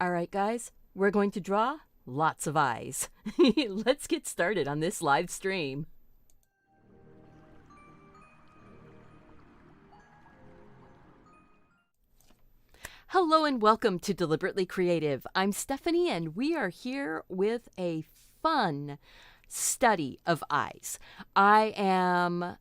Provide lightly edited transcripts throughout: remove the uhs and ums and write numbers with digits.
All right, guys, we're going to draw lots of eyes. Let's get started on this live stream. Hello and welcome to Deliberately Creative. I'm Stephanie and we are here with a fun study of eyes. I am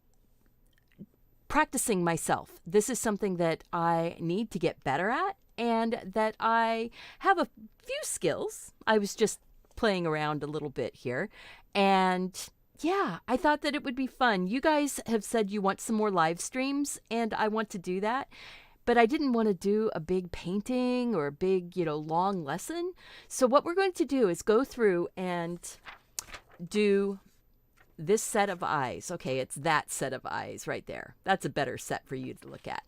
practicing myself. This is something that I need to get better at and that I have a few skills. I was just playing around a little bit here. And yeah, I thought that it would be fun. You guys have said you want some more live streams, and I want to do that. But I didn't want to do a big painting or a big, long lesson. So what we're going to do is go through and do this set of eyes. Okay, it's that set of eyes right there. That's a better set for you to look at.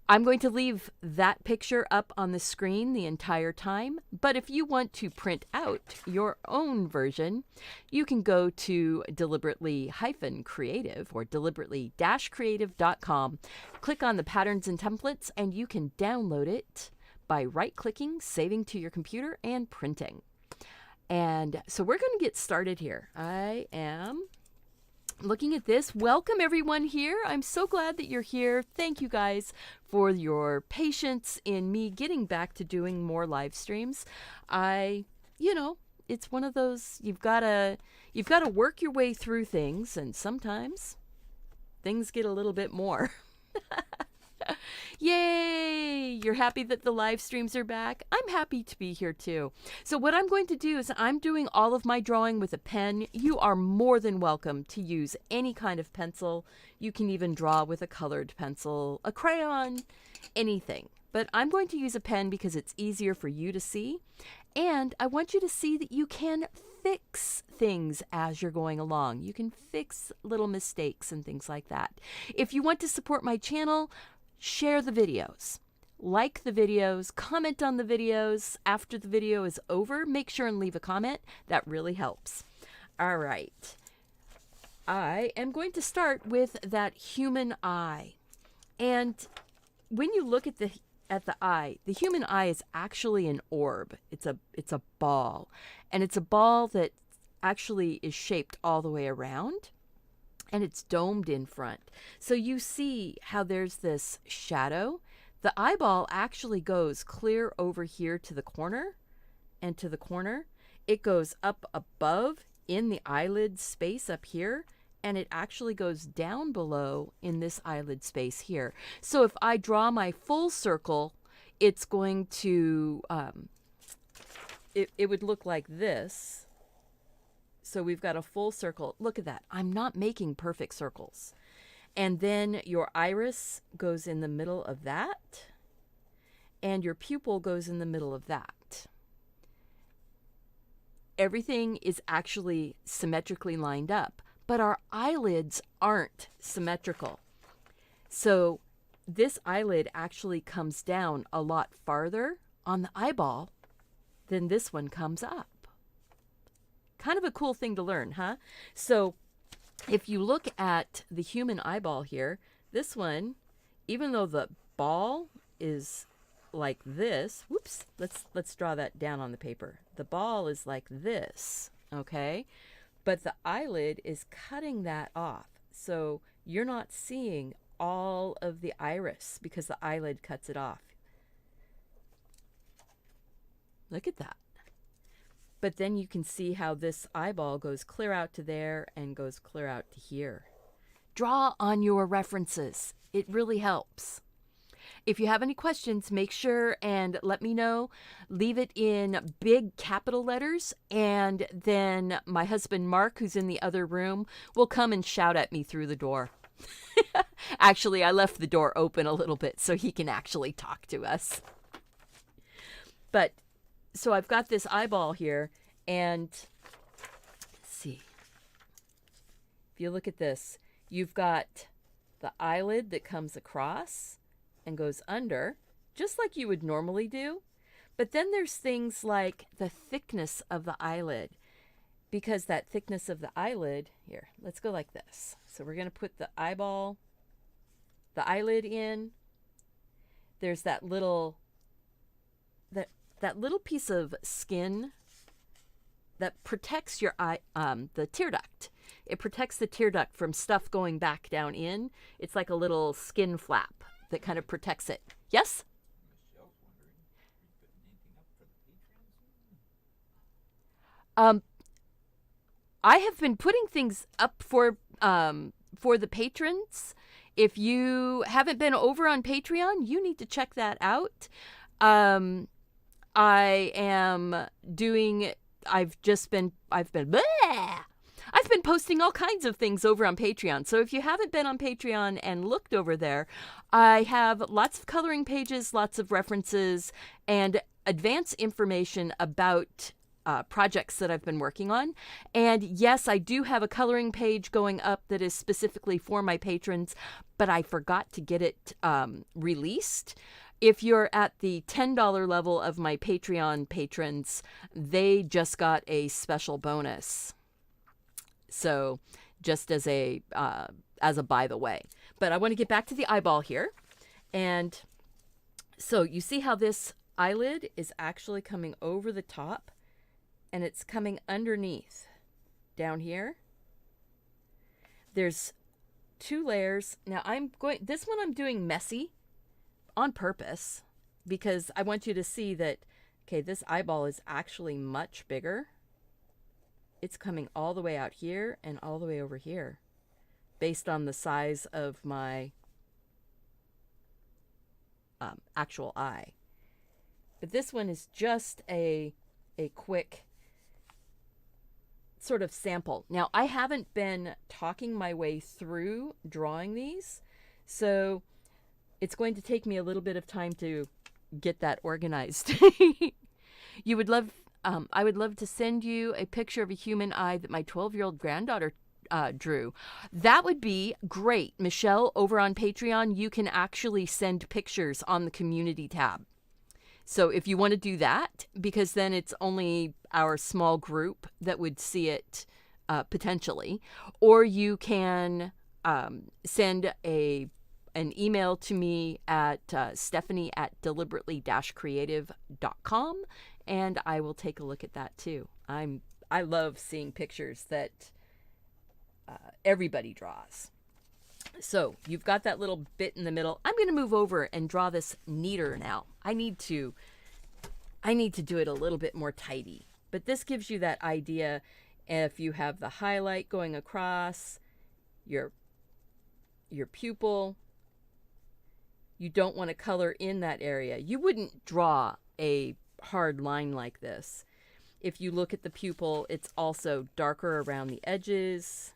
I'm going to leave that picture up on the screen the entire time, but if you want to print out your own version, you can go to Deliberately-Creative or Deliberately-Creative.com, click on the patterns and templates, and you can download it by right-clicking, saving to your computer, and printing. And so we're going to get started here. I am looking at this. Welcome everyone here. I'm so glad that you're here. Thank you guys for your patience in me getting back to doing more live streams. It's one of those you've got to work your way through things, and sometimes things get a little bit more. Yay! You're happy that the live streams are back? I'm happy to be here too. So what I'm going to do is I'm doing all of my drawing with a pen. You are more than welcome to use any kind of pencil. You can even draw with a colored pencil, a crayon, anything. But I'm going to use a pen because it's easier for you to see. And I want you to see that you can fix things as you're going along. You can fix little mistakes and things like that. If you want to support my channel, share the videos, like the videos, comment on the videos. After the video is over, make sure and leave a comment. That really helps. All right. I am going to start with that human eye. And when you look at the eye, the human eye is actually an orb. It's a ball. And it's a ball that actually is shaped all the way around. And it's domed in front. So you see how there's this shadow. The eyeball actually goes clear over here to the corner and to the corner. It goes up above in the eyelid space up here, and it actually goes down below in this eyelid space here. So if I draw my full circle, it's going to, it would look like this. So we've got a full circle. Look at that. I'm not making perfect circles. And then your iris goes in the middle of that. And your pupil goes in the middle of that. Everything is actually symmetrically lined up, but our eyelids aren't symmetrical. So this eyelid actually comes down a lot farther on the eyeball than this one comes up. Kind of a cool thing to learn, huh? So if you look at the human eyeball here, this one, even though the ball is like this, whoops, let's draw that down on the paper. The ball is like this, okay? But the eyelid is cutting that off. So you're not seeing all of the iris because the eyelid cuts it off. Look at that. But then you can see how this eyeball goes clear out to there and goes clear out to here. Draw on your references. It really helps. If you have any questions, make sure and let me know. Leave it in big capital letters, and then my husband Mark, who's in the other room, will come and shout at me through the door. Actually, I left the door open a little bit so he can actually talk to us. But so I've got this eyeball here, and let's see. If you look at this, you've got the eyelid that comes across and goes under, just like you would normally do. But then there's things like the thickness of the eyelid, because that thickness of the eyelid, here, let's go like this. So we're going to put the eyelid in. There's that little, that little piece of skin that protects your eye, the tear duct. It protects the tear duct from stuff going back down in. It's like a little skin flap that kind of protects it. Yes? I have been putting things up for the patrons. If you haven't been over on Patreon, you need to check that out. I am doing. I've been bleh! I've been posting all kinds of things over on Patreon. So if you haven't been on Patreon and looked over there, I have lots of coloring pages, lots of references, and advanced information about projects that I've been working on. And yes, I do have a coloring page going up that is specifically for my patrons, but I forgot to get it released. If you're at the $10 level of my Patreon patrons, they just got a special bonus. So just as a by the way. But I want to get back to the eyeball here. And so you see how this eyelid is actually coming over the top and it's coming underneath down here. There's 2 layers. Now this one I'm doing messy on purpose because I want you to see that, okay, this eyeball is actually much bigger. It's coming all the way out here and all the way over here based on the size of my actual eye. But this one is just a quick sort of sample. Now, I haven't been talking my way through drawing these, so it's going to take me a little bit of time to get that organized. You would love I would love to send you a picture of a human eye that my 12-year-old granddaughter drew. That would be great. Michelle, over on Patreon, you can actually send pictures on the community tab. So if you want to do that, because then it's only our small group that would see it potentially, or you can send an email to me at stephanie@deliberately-creative.com, and I will take a look at that too. I love seeing pictures that everybody draws. So you've got that little bit in the middle. I'm going to move over and draw this neater now. I need to do it a little bit more tidy. But this gives you that idea. If you have the highlight going across your pupil, you don't want to color in that area. You wouldn't draw a hard line like this. If you look at the pupil, it's also darker around the edges.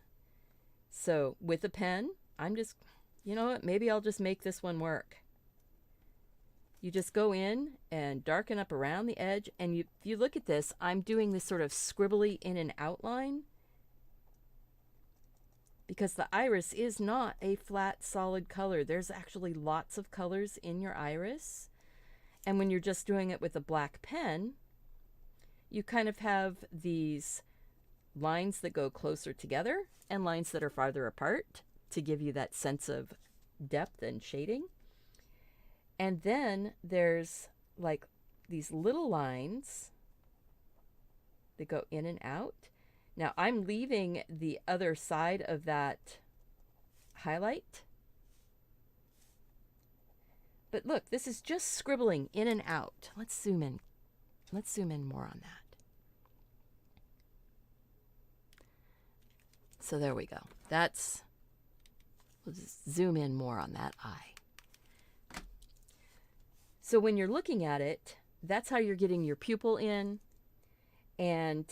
So with a pen, I'm just, you know what, maybe I'll just make this one work. You just go in and darken up around the edge, and if you look at this, I'm doing this sort of scribbly in and outline because the iris is not a flat, solid color. There's actually lots of colors in your iris. And when you're just doing it with a black pen, you kind of have these lines that go closer together and lines that are farther apart to give you that sense of depth and shading. And then there's like these little lines that go in and out. Now I'm leaving the other side of that highlight. But look, this is just scribbling in and out. Let's zoom in. Let's zoom in more on that. So there we go. We'll just zoom in more on that eye. So when you're looking at it, that's how you're getting your pupil in. And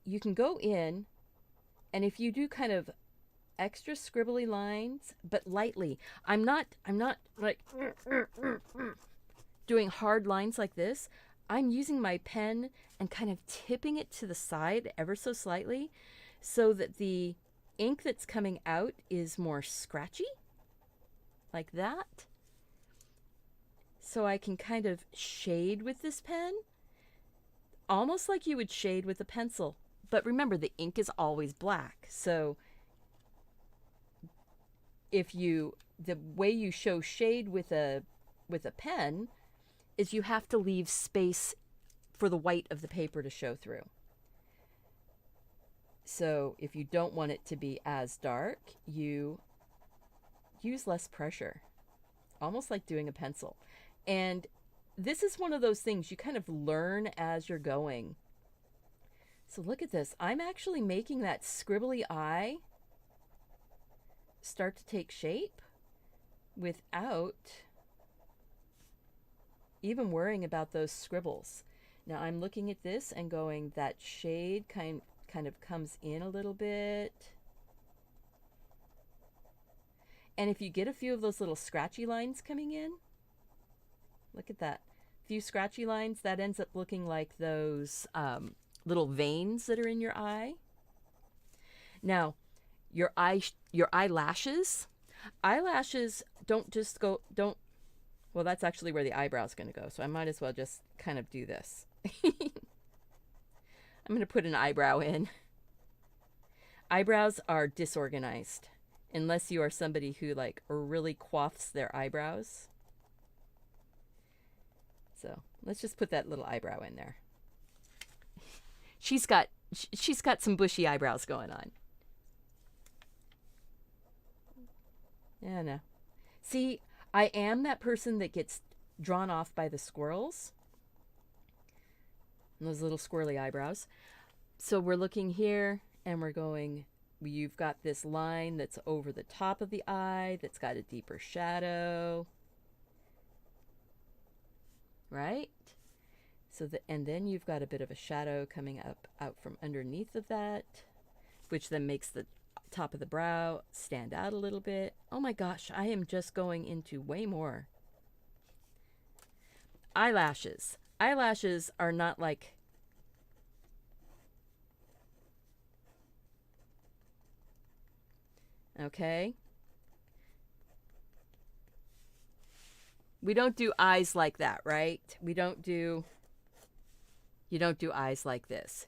you can go in, and if you do kind of extra scribbly lines, but lightly. I'm not like doing hard lines like this. I'm using my pen and kind of tipping it to the side ever so slightly so that the ink that's coming out is more scratchy, like that. So I can kind of shade with this pen, almost like you would shade with a pencil. But remember, the ink is always black. So the way you show shade with a pen is you have to leave space for the white of the paper to show through. So if you don't want it to be as dark, you use less pressure, almost like doing a pencil. And this is one of those things you kind of learn as you're going. So look at this. I'm actually making that scribbly eye start to take shape without even worrying about those scribbles. Now I'm looking at this and going, that shade kind of comes in a little bit. And if you get a few of those little scratchy lines coming in, look at that. A few scratchy lines, that ends up looking like those little veins that are in your eye. Now, your eyelashes. Eyelashes don't just go, well, that's actually where the eyebrow's going to go. So I might as well just kind of do this. I'm going to put an eyebrow in. Eyebrows are disorganized unless you are somebody who like really coifs their eyebrows. So let's just put that little eyebrow in there. She's got some bushy eyebrows going on. Yeah, no. See, I am that person that gets drawn off by the squirrels. And those little squirrely eyebrows. So we're looking here and we're going, you've got this line that's over the top of the eye that's got a deeper shadow. Right? So and then you've got a bit of a shadow coming out from underneath of that, which then makes the top of the brow stand out a little bit. Oh my gosh, I am just going into way more. Eyelashes. Eyelashes are not like, okay? We don't do eyes like that, right? You don't do eyes like this.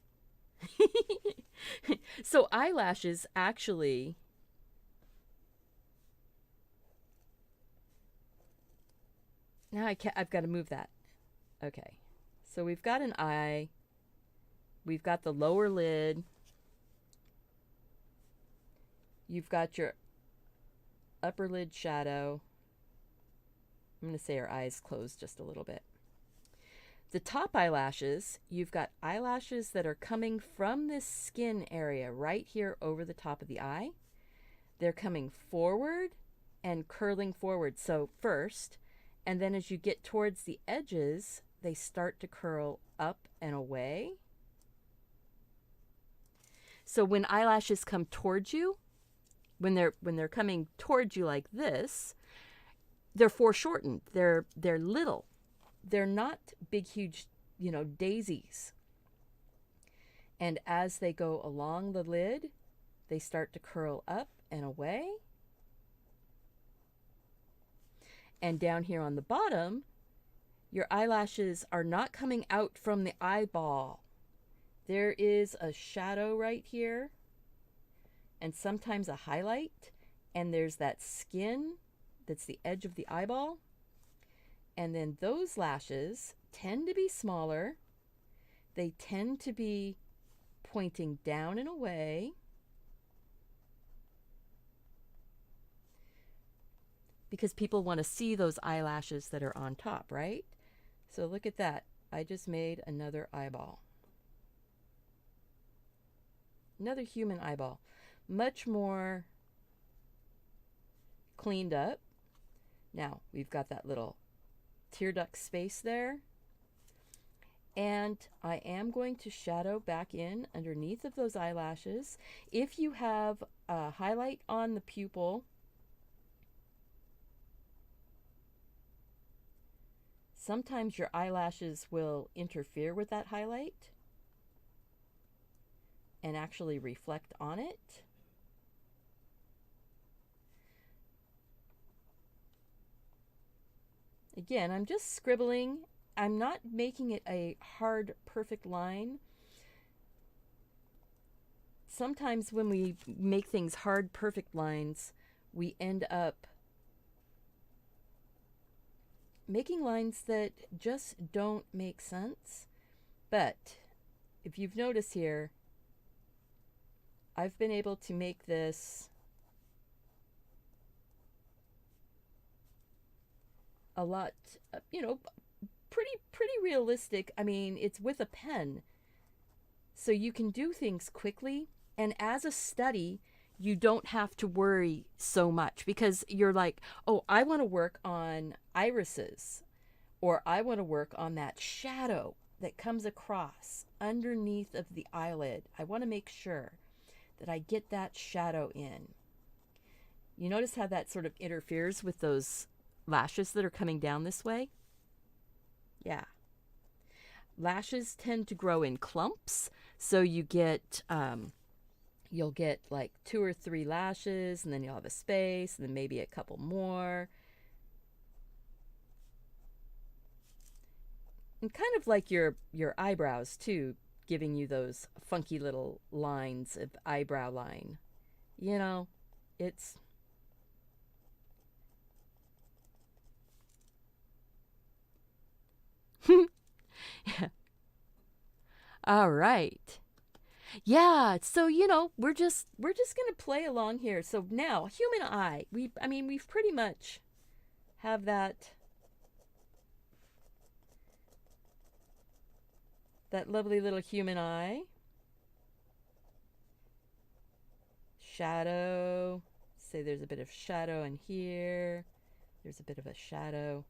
So eyelashes actually, now I've got to move that. Okay. So we've got an eye. We've got the lower lid. You've got your upper lid shadow. I'm going to say her eyes closed just a little bit. The top eyelashes, you've got eyelashes that are coming from this skin area right here over the top of the eye. They're coming forward and curling forward. So first, and then as you get towards the edges, they start to curl up and away. So when eyelashes come towards you, when they're coming towards you like this, they're foreshortened. They're little. They're not big, huge, daisies. And as they go along the lid, they start to curl up and away. And down here on the bottom, your eyelashes are not coming out from the eyeball. There is a shadow right here, and sometimes a highlight, and there's that skin that's the edge of the eyeball. And then those lashes tend to be smaller. They tend to be pointing down and away. Because people want to see those eyelashes that are on top, right? So look at that. I just made another eyeball. Another human eyeball. Much more cleaned up. Now, we've got that little tear duct space there. And I am going to shadow back in underneath of those eyelashes. If you have a highlight on the pupil, sometimes your eyelashes will interfere with that highlight and actually reflect on it. Again, I'm just scribbling. I'm not making it a hard, perfect line. Sometimes when we make things hard, perfect lines, we end up making lines that just don't make sense. But if you've noticed here, I've been able to make this a lot, pretty realistic. I mean, it's with a pen, so you can do things quickly. And as a study, you don't have to worry so much because you're like, oh, I want to work on irises, or I want to work on that shadow that comes across underneath of the eyelid. I want to make sure that I get that shadow in. You notice how that sort of interferes with those lashes that are coming down this way? Yeah. Lashes tend to grow in clumps, so you get you'll get like 2 or 3 lashes, and then you'll have a space, and then maybe a couple more. And kind of like your eyebrows too, giving you those funky little lines of eyebrow line. You know, it's yeah. All right. Yeah, so we're just going to play along here. So now, human eye. We've pretty much have that lovely little human eye. Shadow. Say there's a bit of shadow in here. There's a bit of a shadow.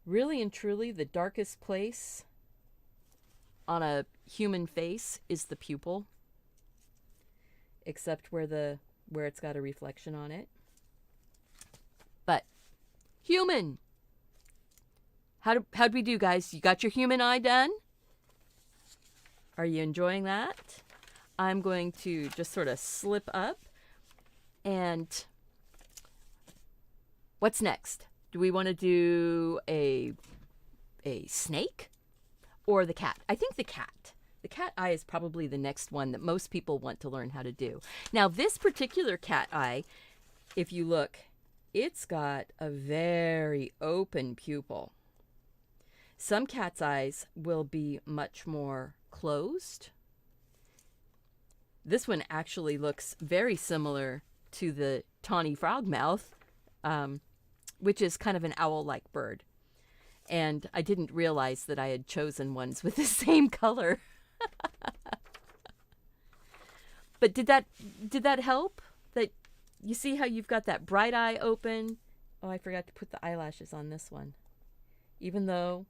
Really and truly, the darkest place on a human face is the pupil, except where it's got a reflection on it. But human. How'd we do, guys? You got your human eye done? Are you enjoying that? I'm going to just sort of slip up. And what's next? Do we want to do a snake or the cat? I think the cat. The cat eye is probably the next one that most people want to learn how to do. Now, this particular cat eye, if you look, it's got a very open pupil. Some cat's eyes will be much more closed. This one actually looks very similar to the tawny frogmouth, which is kind of an owl-like bird. And I didn't realize that I had chosen ones with the same color. But did that help? That you see how you've got that bright eye open? Oh, I forgot to put the eyelashes on this one. Even though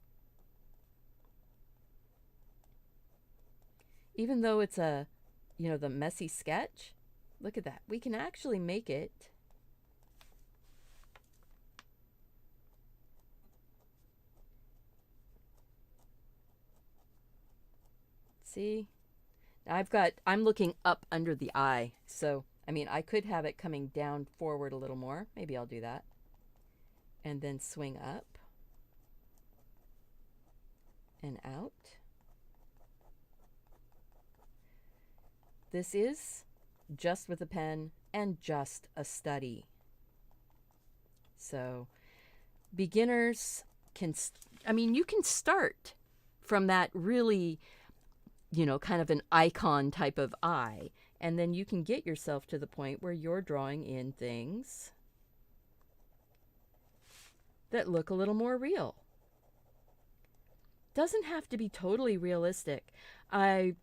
it's a, the messy sketch, look at that. We can actually make it see. I'm looking up under the eye. So, I could have it coming down forward a little more. Maybe I'll do that. And then swing up and out. This is just with a pen and just a study. So beginners can, you can start from that really, kind of an icon type of eye. And then you can get yourself to the point where you're drawing in things that look a little more real. Doesn't have to be totally realistic. I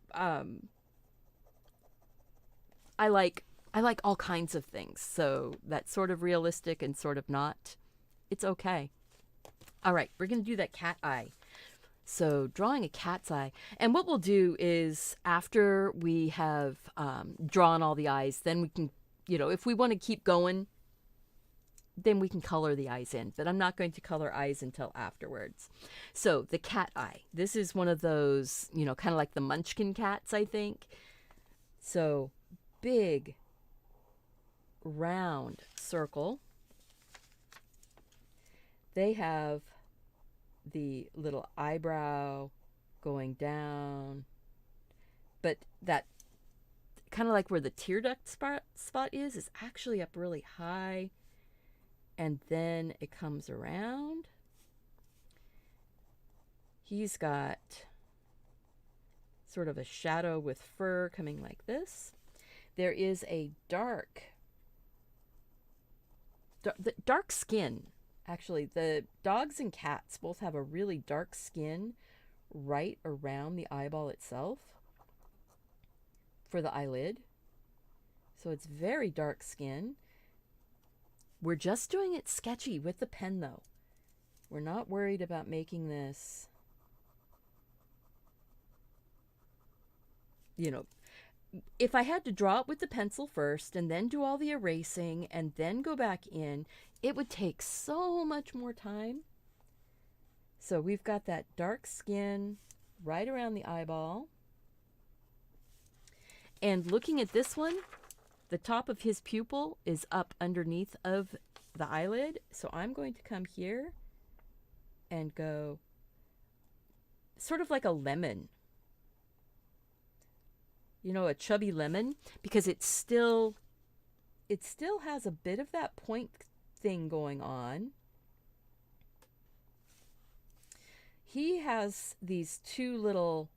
like all kinds of things. So that's sort of realistic and sort of not. It's okay. All right, we're going to do that cat eye. So drawing a cat's eye. And what we'll do is after we have drawn all the eyes, then we can, if we want to keep going, then we can color the eyes in. But I'm not going to color eyes until afterwards. So the cat eye. This is one of those, kind of like the Munchkin cats, I think. So big, round circle. They have the little eyebrow going down, but that kind of like where the tear duct spot is actually up really high. And then it comes around. He's got sort of a shadow with fur coming like this. There is a dark skin. Actually, the dogs and cats both have a really dark skin right around the eyeball itself for the eyelid. So it's very dark skin. We're just doing it sketchy with the pen though. We're not worried about making this, you know, if I had to draw it with the pencil first and then do all the erasing and then go back in, it would take so much more time. So we've got that dark skin right around the eyeball. And looking at this one, the top of his pupil is up underneath of the eyelid. So I'm going to come here and go sort of like a lemon. You know, a chubby lemon, because it still has a bit of that point thing going on. He has these two little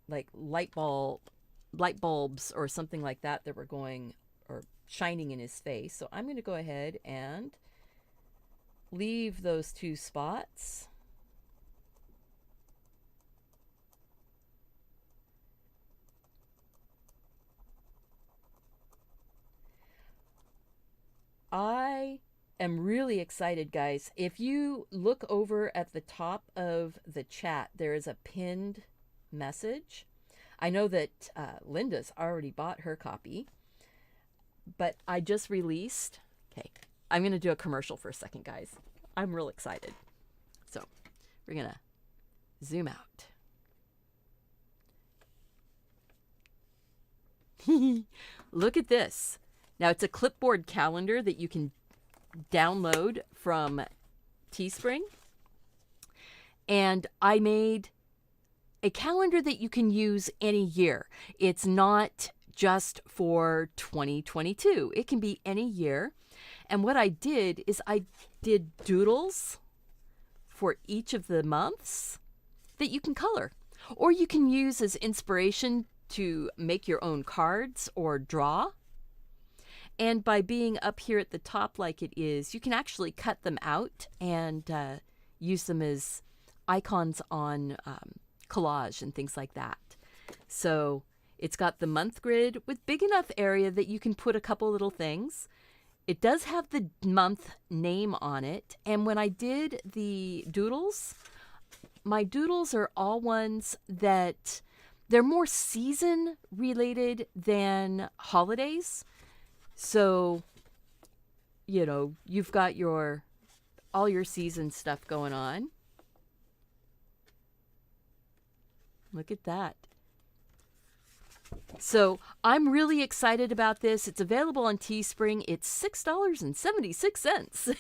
like light bulbs or something like that were going or shining in his face. So I'm going to go ahead and leave those two spots. I am really excited, guys. If you look over at the top of the chat, there is a pinned message. I know that Linda's already bought her copy, but I just released. Okay, I'm going to do a commercial for a second, guys. I'm real excited. So we're going to zoom out. Look at this. Now, it's a clipboard calendar that you can download from Teespring. And I made a calendar that you can use any year. It's not just for 2022. It can be any year. And what I did is I did doodles for each of the months that you can color. Or you can use as inspiration to make your own cards or draw. And by being up here at the top like it is, you can actually cut them out and use them as icons on collage and things like that. So it's got the month grid with big enough area that you can put a couple little things. It does have the month name on it. And when I did the doodles, my doodles are all ones that they're more season related than holidays. So, you know, you've got all your season stuff going on. Look at that. So I'm really excited about this. It's available on Teespring. It's $6.76.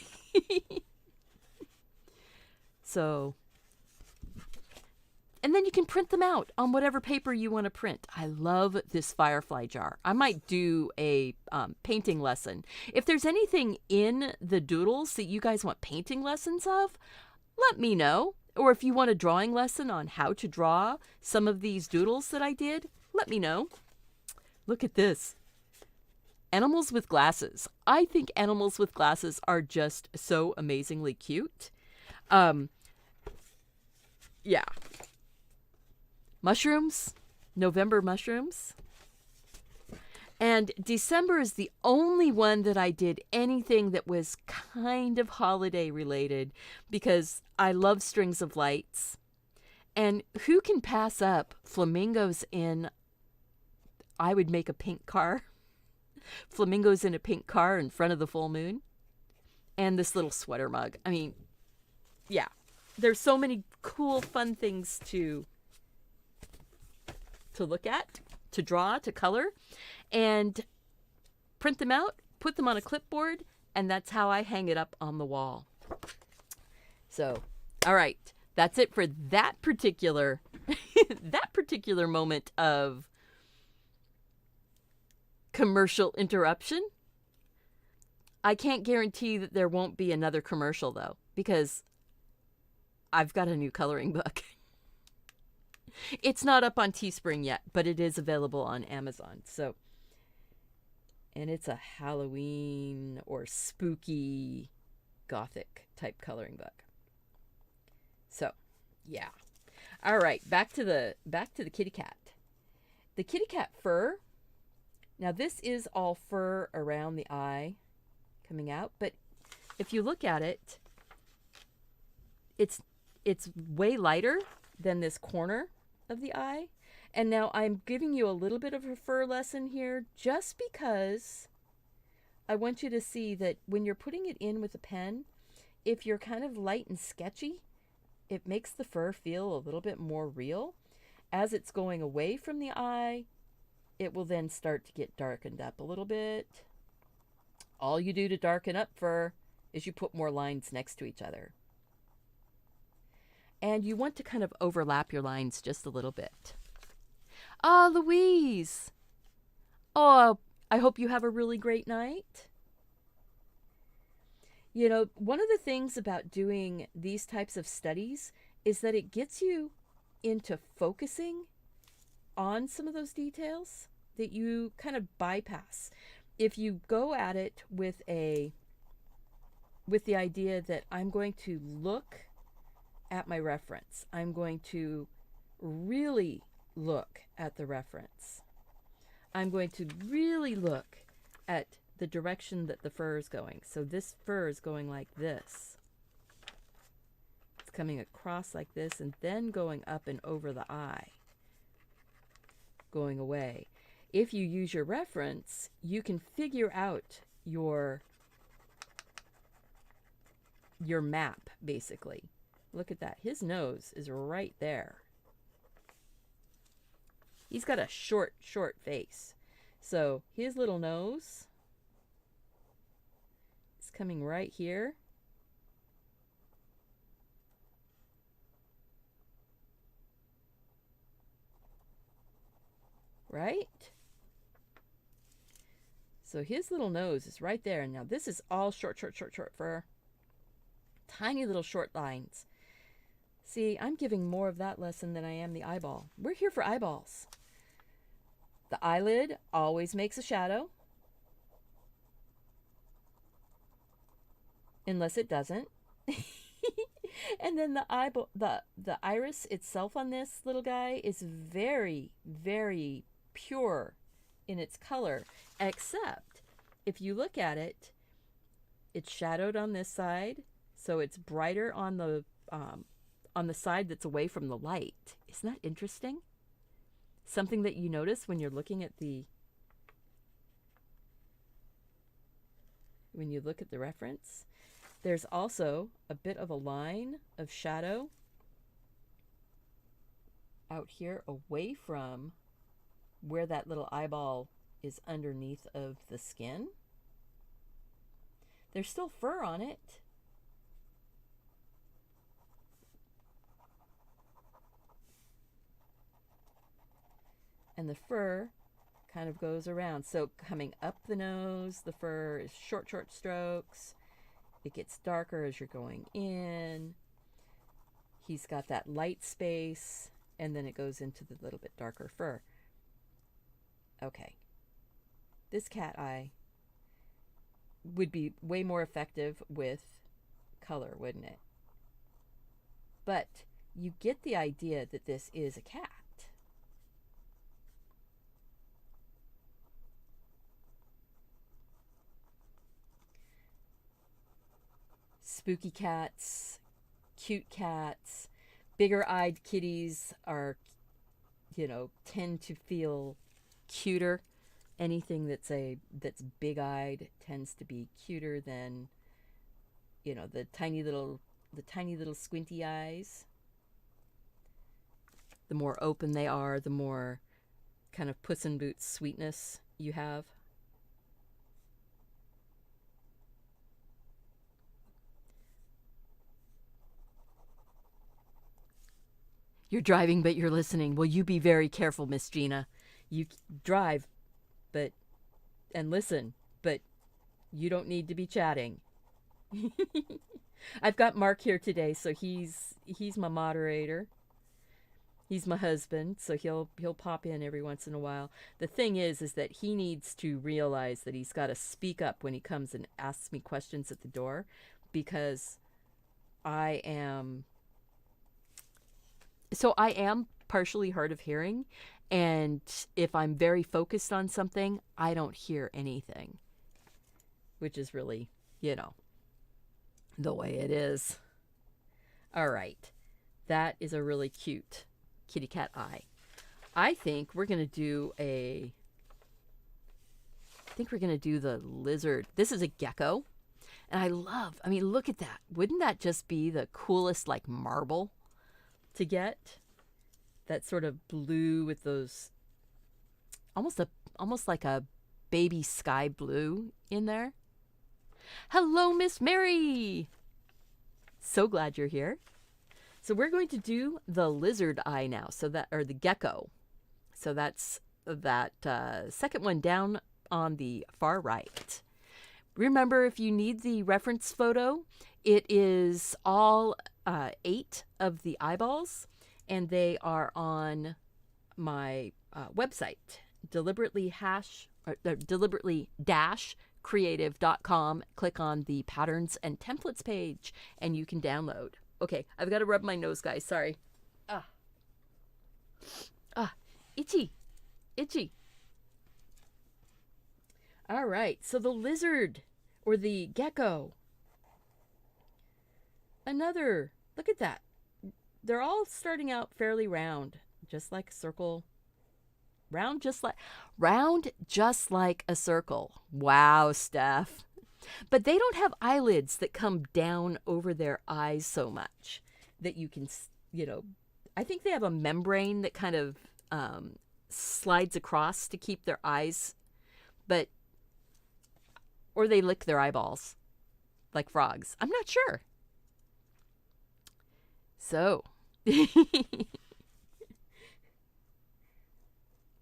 So, and then you can print them out on whatever paper you want to print. I love this firefly jar. I might do a painting lesson. If there's anything in the doodles that you guys want painting lessons of, let me know. Or if you want a drawing lesson on how to draw some of these doodles that I did, let me know. Look at this. Animals with glasses. I think animals with glasses are just so amazingly cute. Yeah. Mushrooms, November mushrooms. And December is the only one that I did anything that was kind of holiday related because I love strings of lights. And who can pass up flamingos in, I would make a pink car. Flamingos in a pink car in front of the full moon. And this little sweater mug. I mean, yeah. There's so many cool, fun things to look at, to draw, to color, and print them out, put them on a clipboard, and that's how I hang it up on the wall. So, all right, that's it for that particular moment of commercial interruption. I can't guarantee that there won't be another commercial, though, because I've got a new coloring book. It's not up on Teespring yet, but it is available on Amazon. So, and it's a Halloween or spooky gothic type coloring book. So, yeah. All right, back to the kitty cat. The kitty cat fur. Now this is all fur around the eye coming out, but if you look at it, it's way lighter than this corner of the eye. And now I'm giving you a little bit of a fur lesson here just because I want you to see that when you're putting it in with a pen, if you're kind of light and sketchy, it makes the fur feel a little bit more real. As it's going away from the eye, it will then start to get darkened up a little bit. All you do to darken up fur is you put more lines next to each other. And you want to kind of overlap your lines just a little bit. Ah, Louise! Oh, I hope you have a really great night. You know, one of the things about doing these types of studies is that it gets you into focusing on some of those details that you kind of bypass. If you go at it with the idea that I'm going to look at my reference, I'm going to really look at the reference, I'm going to really look at the direction that the fur is going. So this fur is going like this. It's coming across like this and then going up and over the eye, going away. If you use your reference, you can figure out your map, basically. Look at that. His nose is right there. He's got a short face. So his little nose is coming right here. Right? So his little nose is right there. Now this is all short fur. Tiny little short lines. See, I'm giving more of that lesson than I am the eyeball. We're here for eyeballs. The eyelid always makes a shadow. Unless it doesn't. And then the eyeball, the iris itself on this little guy is very, very pure in its color, except if you look at it, it's shadowed on this side, so it's brighter on the side that's away from the light. Isn't that interesting? Something that you notice when you're looking at when you look at the reference. There's also a bit of a line of shadow out here away from where that little eyeball is underneath of the skin. There's still fur on it. And the fur kind of goes around. So coming up the nose, the fur is short strokes. It gets darker as you're going in. He's got that light space, and then it goes into the little bit darker fur. Okay. This cat eye would be way more effective with color, wouldn't it? But you get the idea that this is a cat. Spooky cats, cute cats, bigger-eyed kitties are, tend to feel cuter. Anything that's big-eyed tends to be cuter than, the tiny little squinty eyes. The more open they are, the more kind of Puss in Boots sweetness you have. You're driving, but you're listening. Will you be very careful, Miss Gina? You drive, but and listen, but you don't need to be chatting. I've got Mark here today, so he's my moderator. He's my husband, so he'll pop in every once in a while. The thing is that he needs to realize that he's got to speak up when he comes and asks me questions at the door, because I am partially hard of hearing, and if I'm very focused on something, I don't hear anything, which is really, the way it is. All right. That is a really cute kitty cat eye. I think we're going to do the lizard. This is a gecko. And look at that. Wouldn't that just be the coolest, like, marble to get? That sort of blue with those, almost like a baby sky blue in there. Hello, Miss Mary. So glad you're here. So we're going to do the lizard eye now, or the gecko. So that's that second one down on the far right. Remember, if you need the reference photo, it is all 8 of the eyeballs, and they are on my website, deliberately-creative.com. Click on the patterns and templates page, and you can download. Okay, I've got to rub my nose, guys. Sorry. Itchy. All right, so the lizard, or the gecko. Look at that. They're all starting out fairly round, just like a circle. Round just like a circle. Wow, Steph. But they don't have eyelids that come down over their eyes so much that you can, I think they have a membrane that kind of slides across to keep their eyes, or they lick their eyeballs like frogs. I'm not sure. So,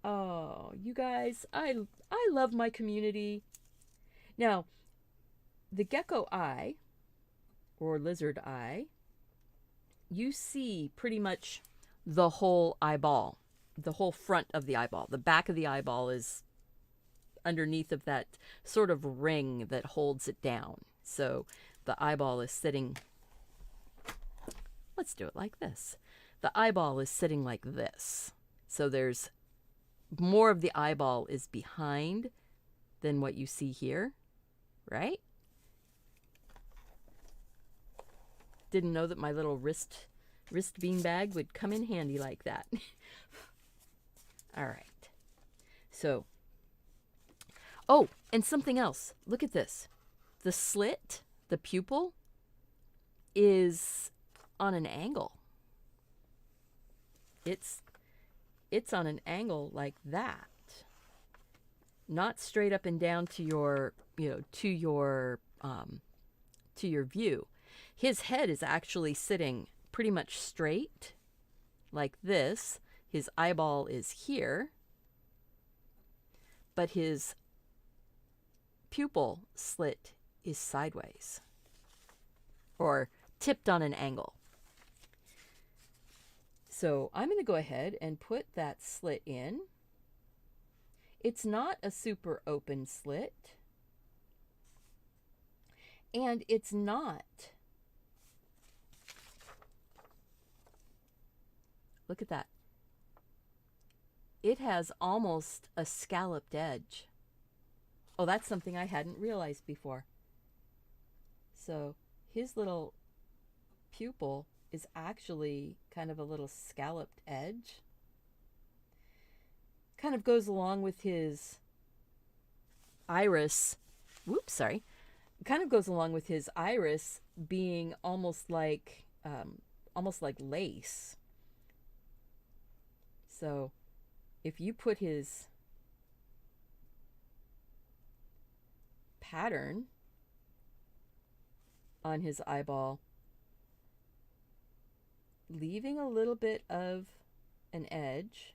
oh, you guys, I love my community. Now, the gecko eye, or lizard eye, you see pretty much the whole eyeball, the whole front of the eyeball. The back of the eyeball is underneath of that sort of ring that holds it down. So the eyeball is sitting, let's do it like this. The eyeball is sitting like this. So there's more of the eyeball is behind than what you see here, right? Didn't know that my little wrist bean bag would come in handy like that. All right. So, oh, and something else. Look at this. The slit, the pupil, is on an angle. It's on an angle like that. Not straight up and down to your, to your view. His head is actually sitting pretty much straight, like this. His eyeball is here, but his pupil slit is sideways, or tipped on an angle. So I'm going to go ahead and put that slit in. It's not a super open slit, and it's not, look at that. It has almost a scalloped edge. Oh, that's something I hadn't realized before. So his little pupil is actually kind of a little scalloped edge. Kind of goes along with his iris. Whoops, sorry. Kind of goes along with his iris being almost like lace. So if you put his pattern on his eyeball, leaving a little bit of an edge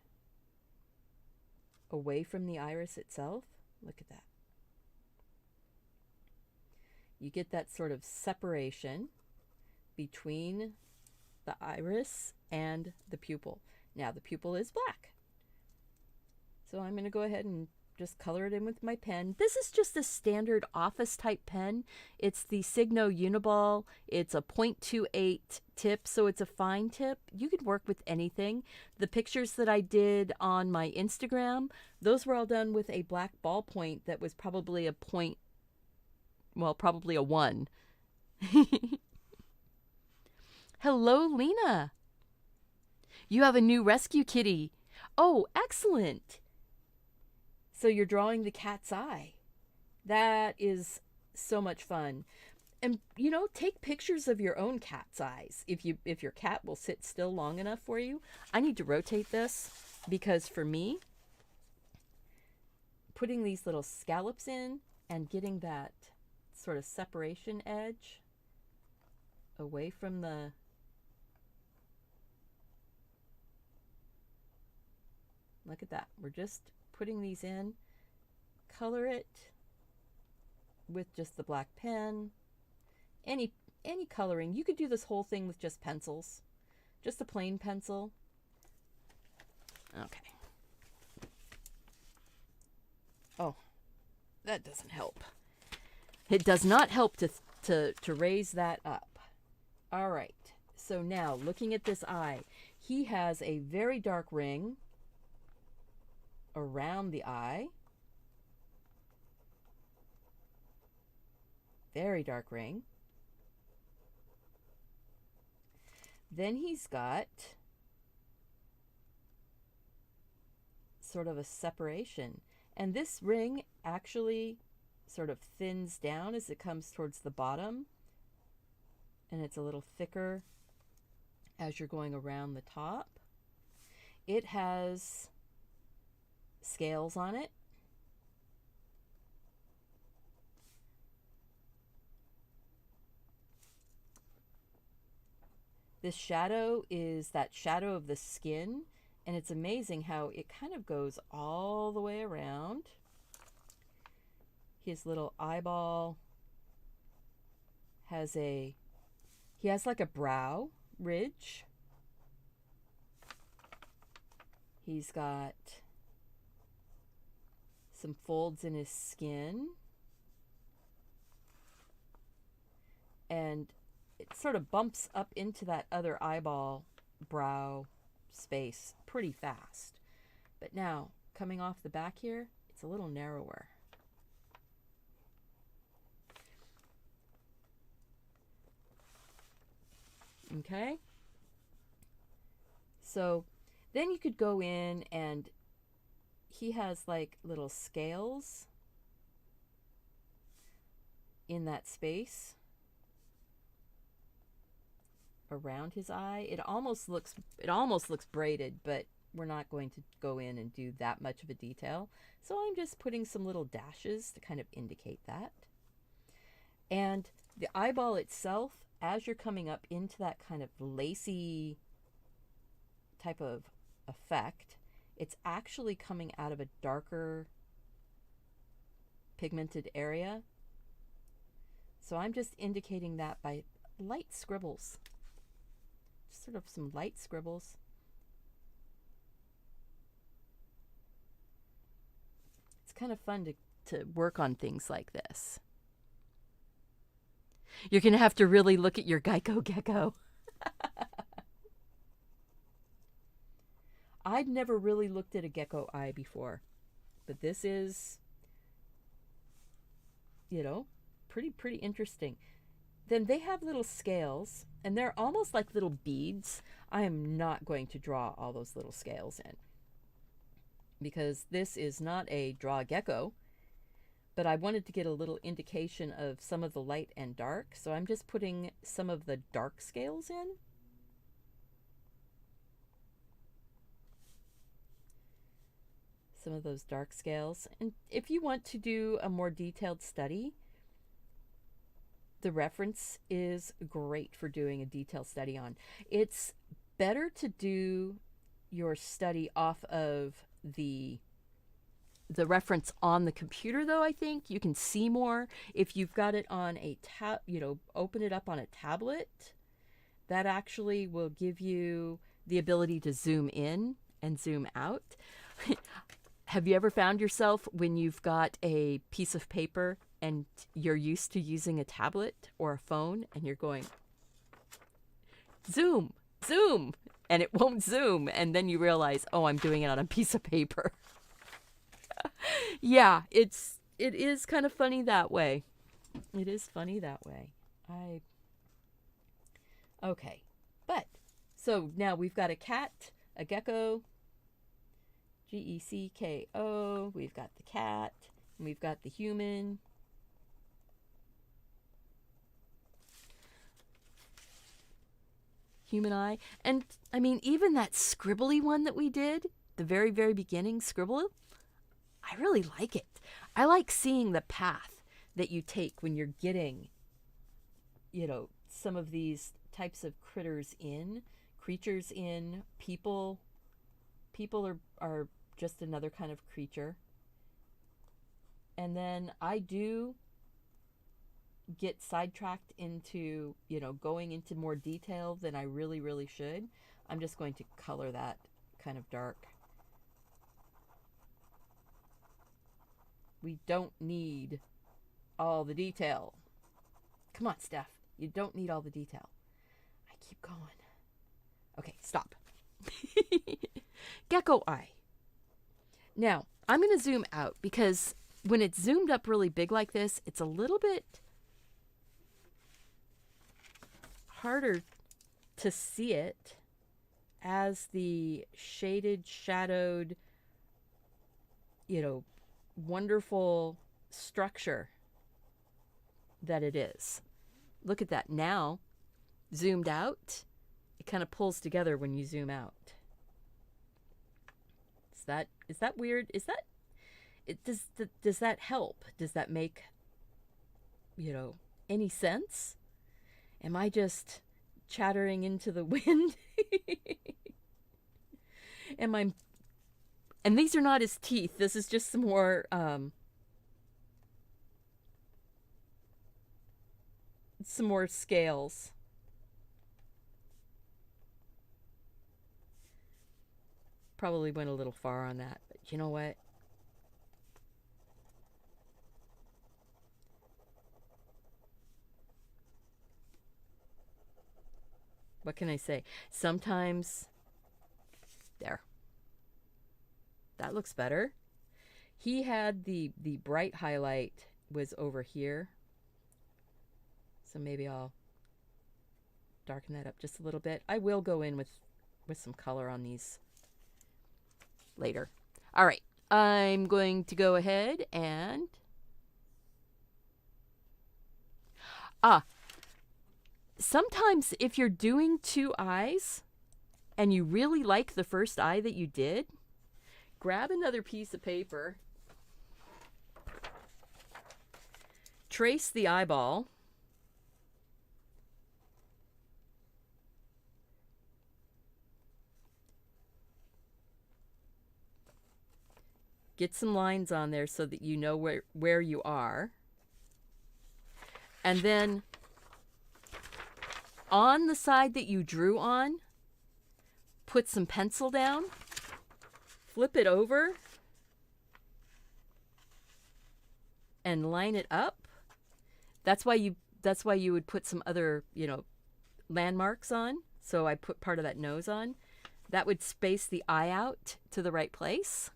away from the iris itself, look at that. you get that sort of separation between the iris and the pupil. Now the pupil is black. So I'm going to go ahead and just color it in with my pen. This is just a standard office type pen. It's the Signo Uniball. It's a 0.28 tip, so it's a fine tip. You could work with anything. The pictures that I did on my Instagram, those were all done with a black ballpoint that was probably a point, well, probably a 1. Hello, Lena. You have a new rescue kitty. Oh, excellent. So you're drawing the cat's eye. That is so much fun. And you know, take pictures of your own cat's eyes if your cat will sit still long enough for you. I need to rotate this because for me, putting these little scallops in and getting that sort of separation edge away from the look at that. We're just putting these in, color it with just the black pen. Any coloring. You could do this whole thing with just pencils, just a plain pencil. Okay. Oh, that doesn't help. It does not help to raise that up. All right. So now looking at this eye, he has a very dark ring around the eye. Very dark ring. Then he's got sort of a separation. And this ring actually sort of thins down as it comes towards the bottom. And it's a little thicker as you're going around the top. It has scales on it. This shadow is that shadow of the skin, and it's amazing how it kind of goes all the way around. His little eyeball has he has like a brow ridge. He's got some folds in his skin, and it sort of bumps up into that other eyeball brow space pretty fast. But now coming off the back here, it's a little narrower. Okay, so then you could go in, and he has like little scales in that space around his eye. It almost looks braided, but we're not going to go in and do that much of a detail. So I'm just putting some little dashes to kind of indicate that. And the eyeball itself, as you're coming up into that kind of lacy type of effect, it's actually coming out of a darker pigmented area. So I'm just indicating that by light scribbles. Just sort of some light scribbles. It's kind of fun to work on things like this. You're going to have to really look at your Geico gecko. I'd never really looked at a gecko eye before, but this is, you know, pretty interesting. Then they have little scales, and they're almost like little beads. I am not going to draw all those little scales in, because this is not a draw gecko, but I wanted to get a little indication of some of the light and dark, so I'm just putting some of the dark scales in. Some of those dark scales. And if you want to do a more detailed study, the reference is great for doing a detailed study on. It's better to do your study off of the the reference on the computer, though. I think you can see more if you've got it on a open it up on a tablet. That actually will give you the ability to zoom in and zoom out. Have you ever found yourself when you've got a piece of paper and you're used to using a tablet or a phone and you're going, zoom, zoom, and it won't zoom, and then you realize, oh, I'm doing it on a piece of paper. Yeah, it is kind of funny that way. It is funny that way. Okay, but so now we've got a cat, a gecko, Gecko. We've got the cat, and we've got the human. Human eye. And I mean, even that scribbly one that we did, the very, very beginning scribble, I really like it. I like seeing the path that you take when you're getting, some of these types of creatures in, people. People are just another kind of creature. And then I do get sidetracked into, going into more detail than I really, really should. I'm just going to color that kind of dark. We don't need all the detail. Come on, Steph. You don't need all the detail. I keep going. Okay, stop. Gecko eye. Now, I'm going to zoom out because when it's zoomed up really big like this, it's a little bit harder to see it as the shaded, shadowed, wonderful structure that it is. Look at that now. Zoomed out, it kind of pulls together when you zoom out. Is that weird? Does that help? Does that make any sense? Am I just chattering into the wind? And these are not his teeth. This is just some more scales. Probably went a little far on that, but you know what? What can I say? Sometimes, there. That looks better. He had the bright highlight was over here. So maybe I'll darken that up just a little bit. I will go in with some color on these later. All right. I'm going to go ahead and sometimes if you're doing two eyes and you really like the first eye that you did, grab another piece of paper, trace the eyeball, get some lines on there so that you know where you are, and then on the side that you drew on, put some pencil down, flip it over, and line it up. That's why you would put some other, landmarks on. So I put part of that nose on. That would space the eye out to the right place.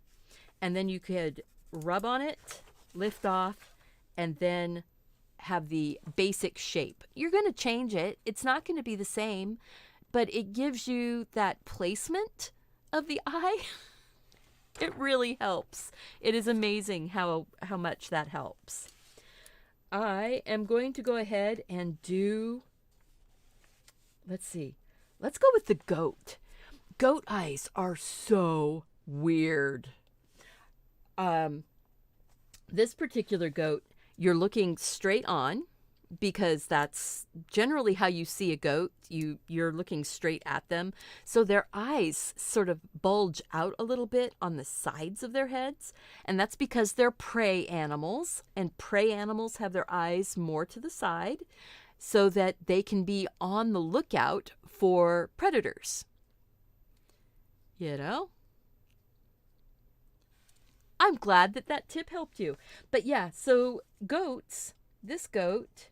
And then you could rub on it, lift off, and then have the basic shape. You're going to change it. It's not going to be the same, but it gives you that placement of the eye. It really helps. It is amazing how much that helps. I am going to go ahead and do, let's see. Let's go with the goat. Goat eyes are so weird. This particular goat, you're looking straight on, because that's generally how you see a goat. You're looking straight at them. So their eyes sort of bulge out a little bit on the sides of their heads, and that's because they're prey animals, and prey animals have their eyes more to the side so that they can be on the lookout for predators. You know? I'm glad that that tip helped you. But yeah, so goats, this goat,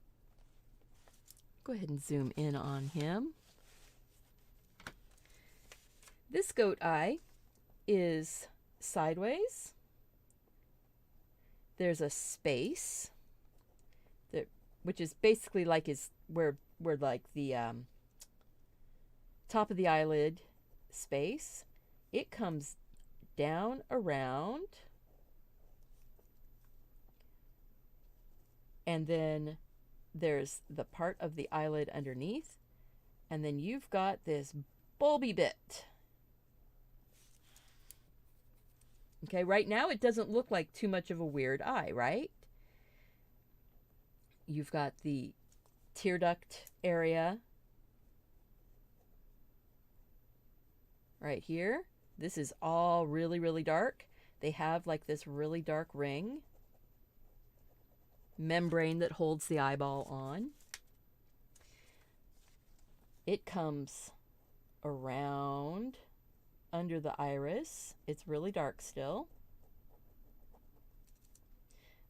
go ahead and zoom in on him. This goat eye is sideways. There's a space, that, which is basically like where like the top of the eyelid space. It comes down around, and then there's the part of the eyelid underneath, and then you've got this bulby bit. Okay, right now it doesn't look like too much of a weird eye, right? You've got the tear duct area right here. This is all really, really dark. They have like this really dark ring membrane that holds the eyeball on. It comes around under the iris. It's really dark still,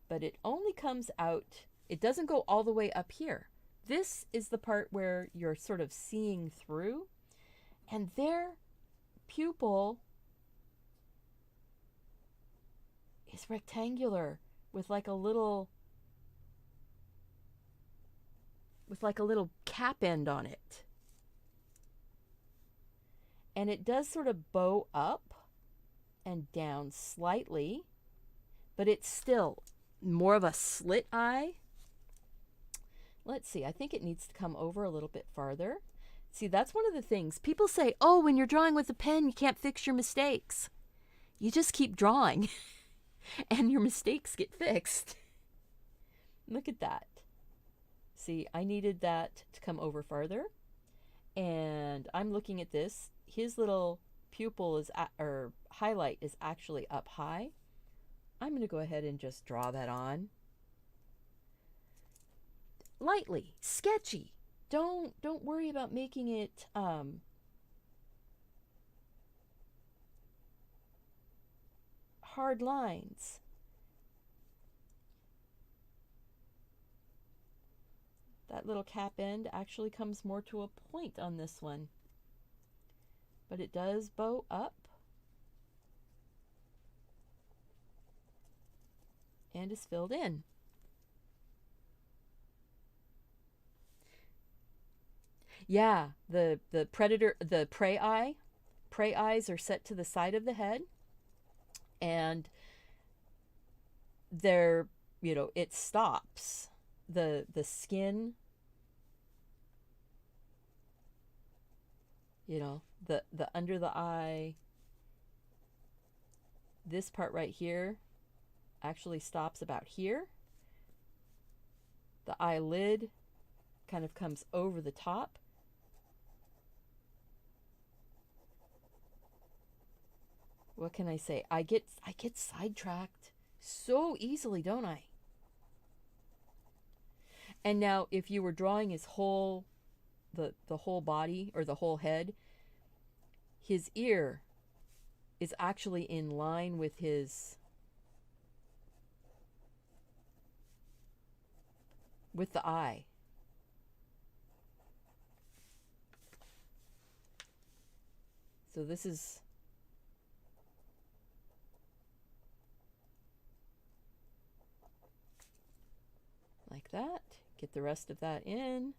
but it only comes out, it doesn't go all the way up here. This is the part where you're sort of seeing through, and their pupil is rectangular with like a little cap end on it. And it does sort of bow up and down slightly, but it's still more of a slit eye. Let's see, I think it needs to come over a little bit farther. See, that's one of the things. People say, oh, when you're drawing with a pen, you can't fix your mistakes. You just keep drawing and your mistakes get fixed. Look at that. See, I needed that to come over farther. And I'm looking at this. His little pupil is, or highlight is actually up high. I'm going to go ahead and just draw that on. Lightly, sketchy. Don't worry about making it hard lines. That little cap end actually comes more to a point on this one, but it does bow up and is filled in. Yeah, the prey eyes are set to the side of the head, and they're, it stops. The skin, the under the eye, this part right here actually stops about here. The eyelid kind of comes over the top. What can I say? I get sidetracked so easily, don't I? And now if you were drawing his whole, the whole body or the whole head, his ear is actually in line with the eye. So this is like that. Get the rest of that in.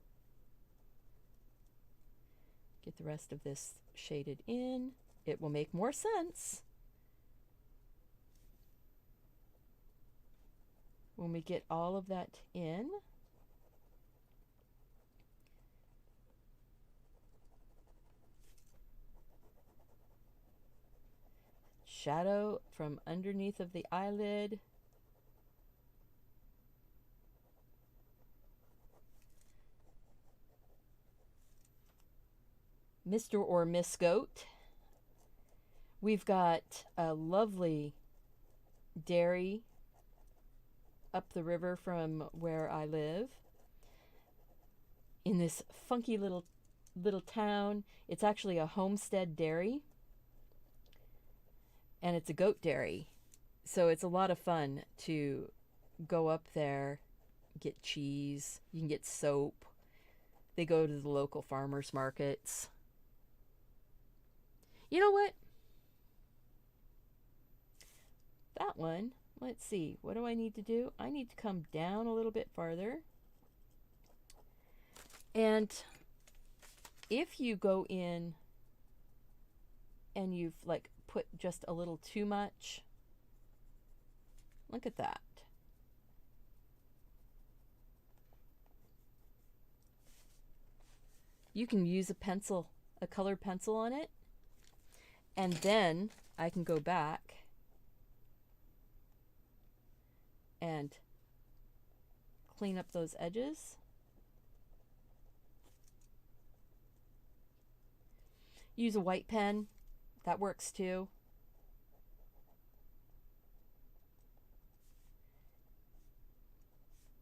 Get the rest of this shaded in. It will make more sense when we get all of that in. Shadow from underneath of the eyelid. Mr. or Miss Goat. We've got a lovely dairy up the river from where I live in this funky little town. It's actually a homestead dairy, and it's a goat dairy. So it's a lot of fun to go up there, get cheese, you can get soap. They go to the local farmers markets. You know what? That one, let's see, what do I need to do? I need to come down a little bit farther. And if you go in and you've like put just a little too much, look at that. You can use a pencil, a colored pencil on it, and then I can go back and clean up those edges. Use a white pen, that works too.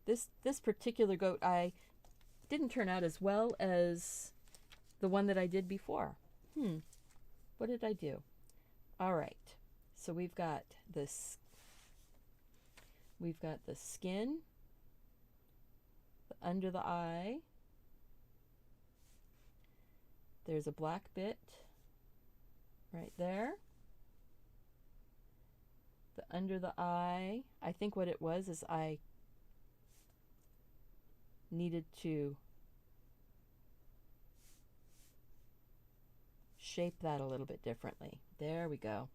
This particular goat eye didn't turn out as well as the one that I did before. What did I do? All right, so we've got this. We've got the skin, the under the eye. There's a black bit right there. The under the eye. I think what it was is I needed to shape that a little bit differently. There we go.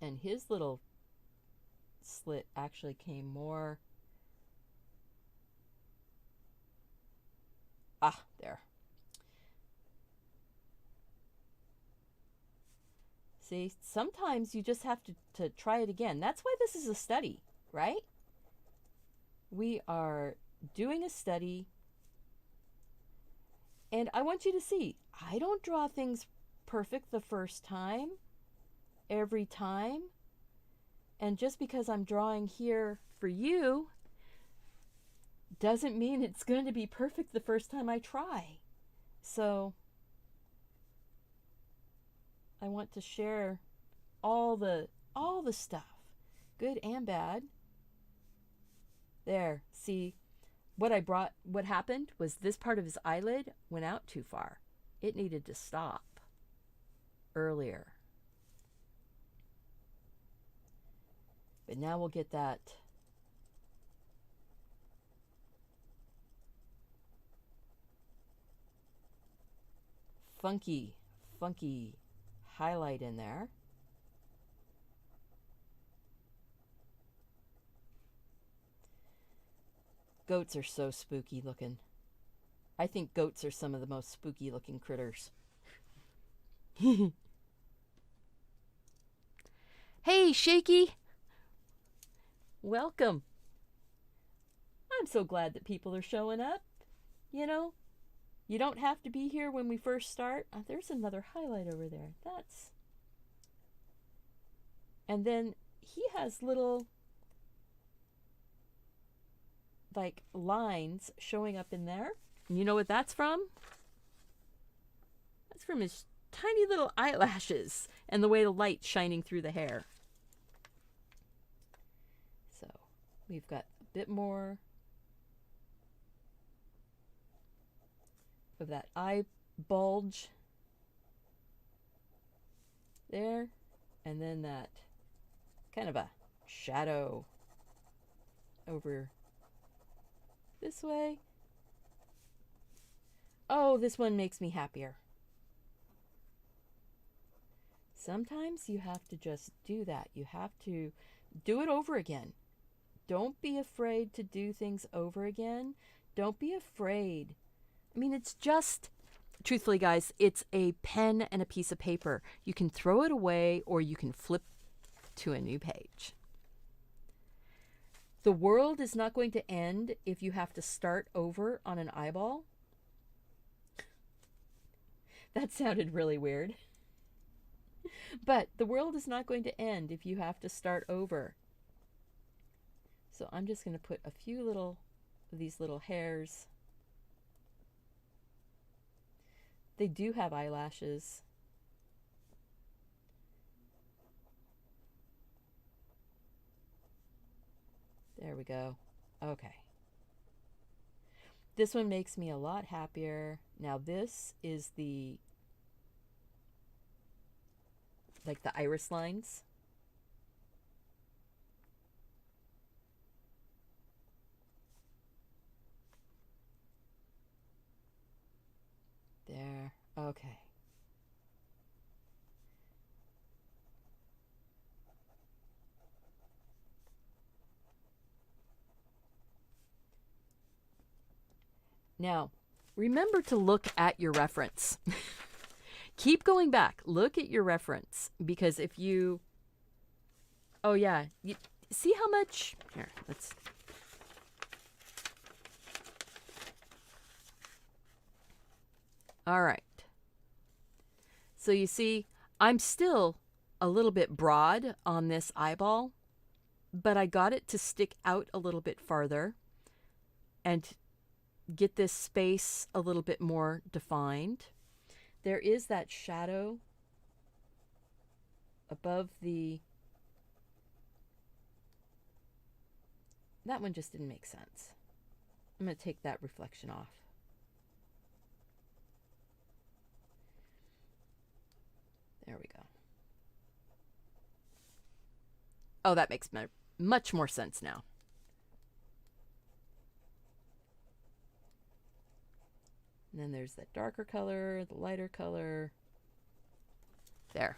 And his little slit actually came more, there. See, sometimes you just have to try it again. That's why this is a study, right? We are doing a study, and I want you to see, I don't draw things perfect the first time, every time. And just because I'm drawing here for you doesn't mean it's going to be perfect the first time I try. So I want to share all the stuff, good and bad. There, see, what happened was this part of his eyelid went out too far. It needed to stop earlier. But now we'll get that funky highlight in there. Goats are so spooky looking. I think goats are some of the most spooky looking critters. Hey, Shaky! Welcome. I'm so glad that people are showing up. You know, you don't have to be here when we first start. There's another highlight over there. And then he has little like lines showing up in there. And you know what that's from? That's from his tiny little eyelashes and the way the light's shining through the hair. So we've got a bit more of that eye bulge there, and then that kind of a shadow over this way. Oh, this one makes me happier. Sometimes you have to just do that. You have to do it over again. Don't be afraid to do things over again. Don't be afraid. I mean, it's just, truthfully, guys, it's a pen and a piece of paper. You can throw it away or you can flip to a new page. The world is not going to end if you have to start over on an eyeball. That sounded really weird. But the world is not going to end if you have to start over. So I'm just going to put a few little of these little hairs. They do have eyelashes. There we go. Okay. This one makes me a lot happier. Now this is the, like the iris lines. There. Okay. Now, remember to look at your reference. Keep going back. Look at your reference, because if you, oh yeah, you see how much, here, let's, all right. So you see, I'm still a little bit broad on this eyeball, but I got it to stick out a little bit farther and get this space a little bit more defined. There is that shadow above the, that one just didn't make sense. I'm going to take that reflection off. There we go. Oh, that makes much more sense now. And then there's that darker color, the lighter color. There.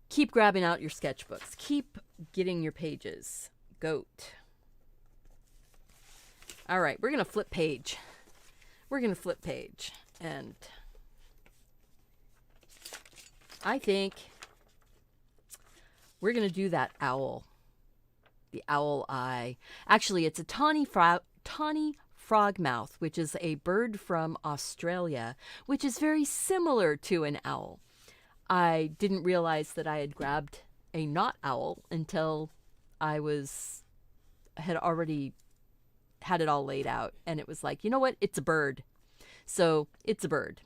Keep grabbing out your sketchbooks. Keep getting your pages. Goat. All right, we're going to flip page. We're going to flip page. And I think we're going to do that owl. The owl eye. Actually, it's a tawny frogmouth, which is a bird from Australia, which is very similar to an owl. I didn't realize that I had grabbed a not owl until I had already had it all laid out, and it was like, you know what? It's a bird. So it's a bird.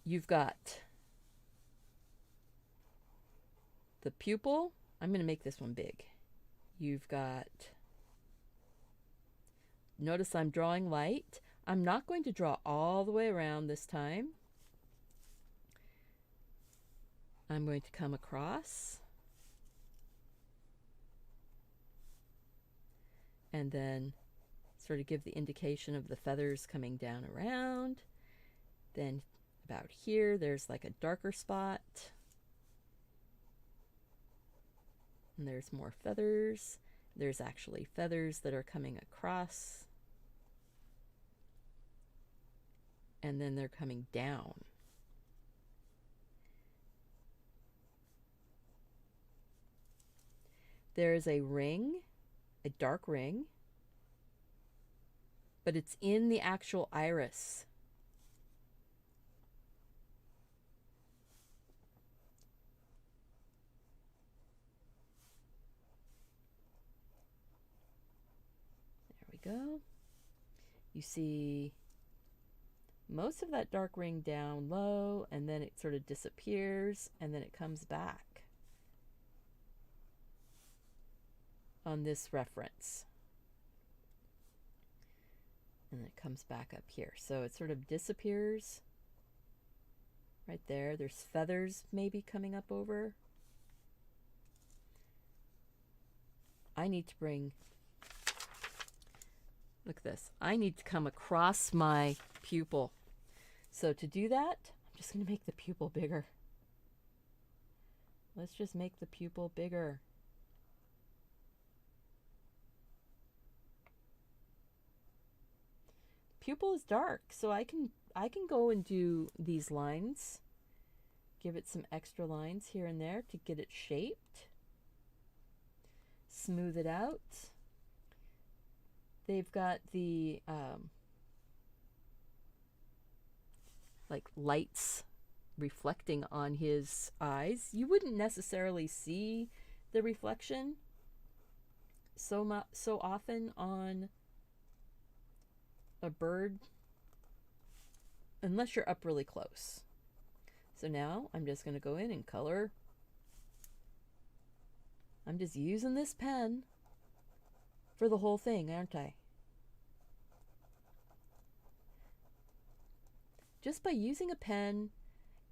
You've got the pupil. I'm going to make this one big. You've got, notice I'm drawing light. I'm not going to draw all the way around this time. I'm going to come across and then sort of give the indication of the feathers coming down around. Then about here, there's like a darker spot. And there's more feathers. There's actually feathers that are coming across. And then they're coming down. There is a ring, a dark ring, but it's in the actual iris. There we go. You see most of that dark ring down low, and then it sort of disappears, and then it comes back on this reference. And it comes back up here. So it sort of disappears right there. There's feathers maybe coming up over. I need to bring, look at this. I need to come across my pupil. So to do that, I'm just going to make the pupil bigger. Let's just make the pupil bigger. Pupil is dark, so I can go and do these lines, give it some extra lines here and there to get it shaped, smooth it out. They've got the like lights reflecting on his eyes. You wouldn't necessarily see the reflection so often on a bird unless you're up really close. So now I'm just going to go in and color. I'm just using this pen for the whole thing, aren't I? Just by using a pen,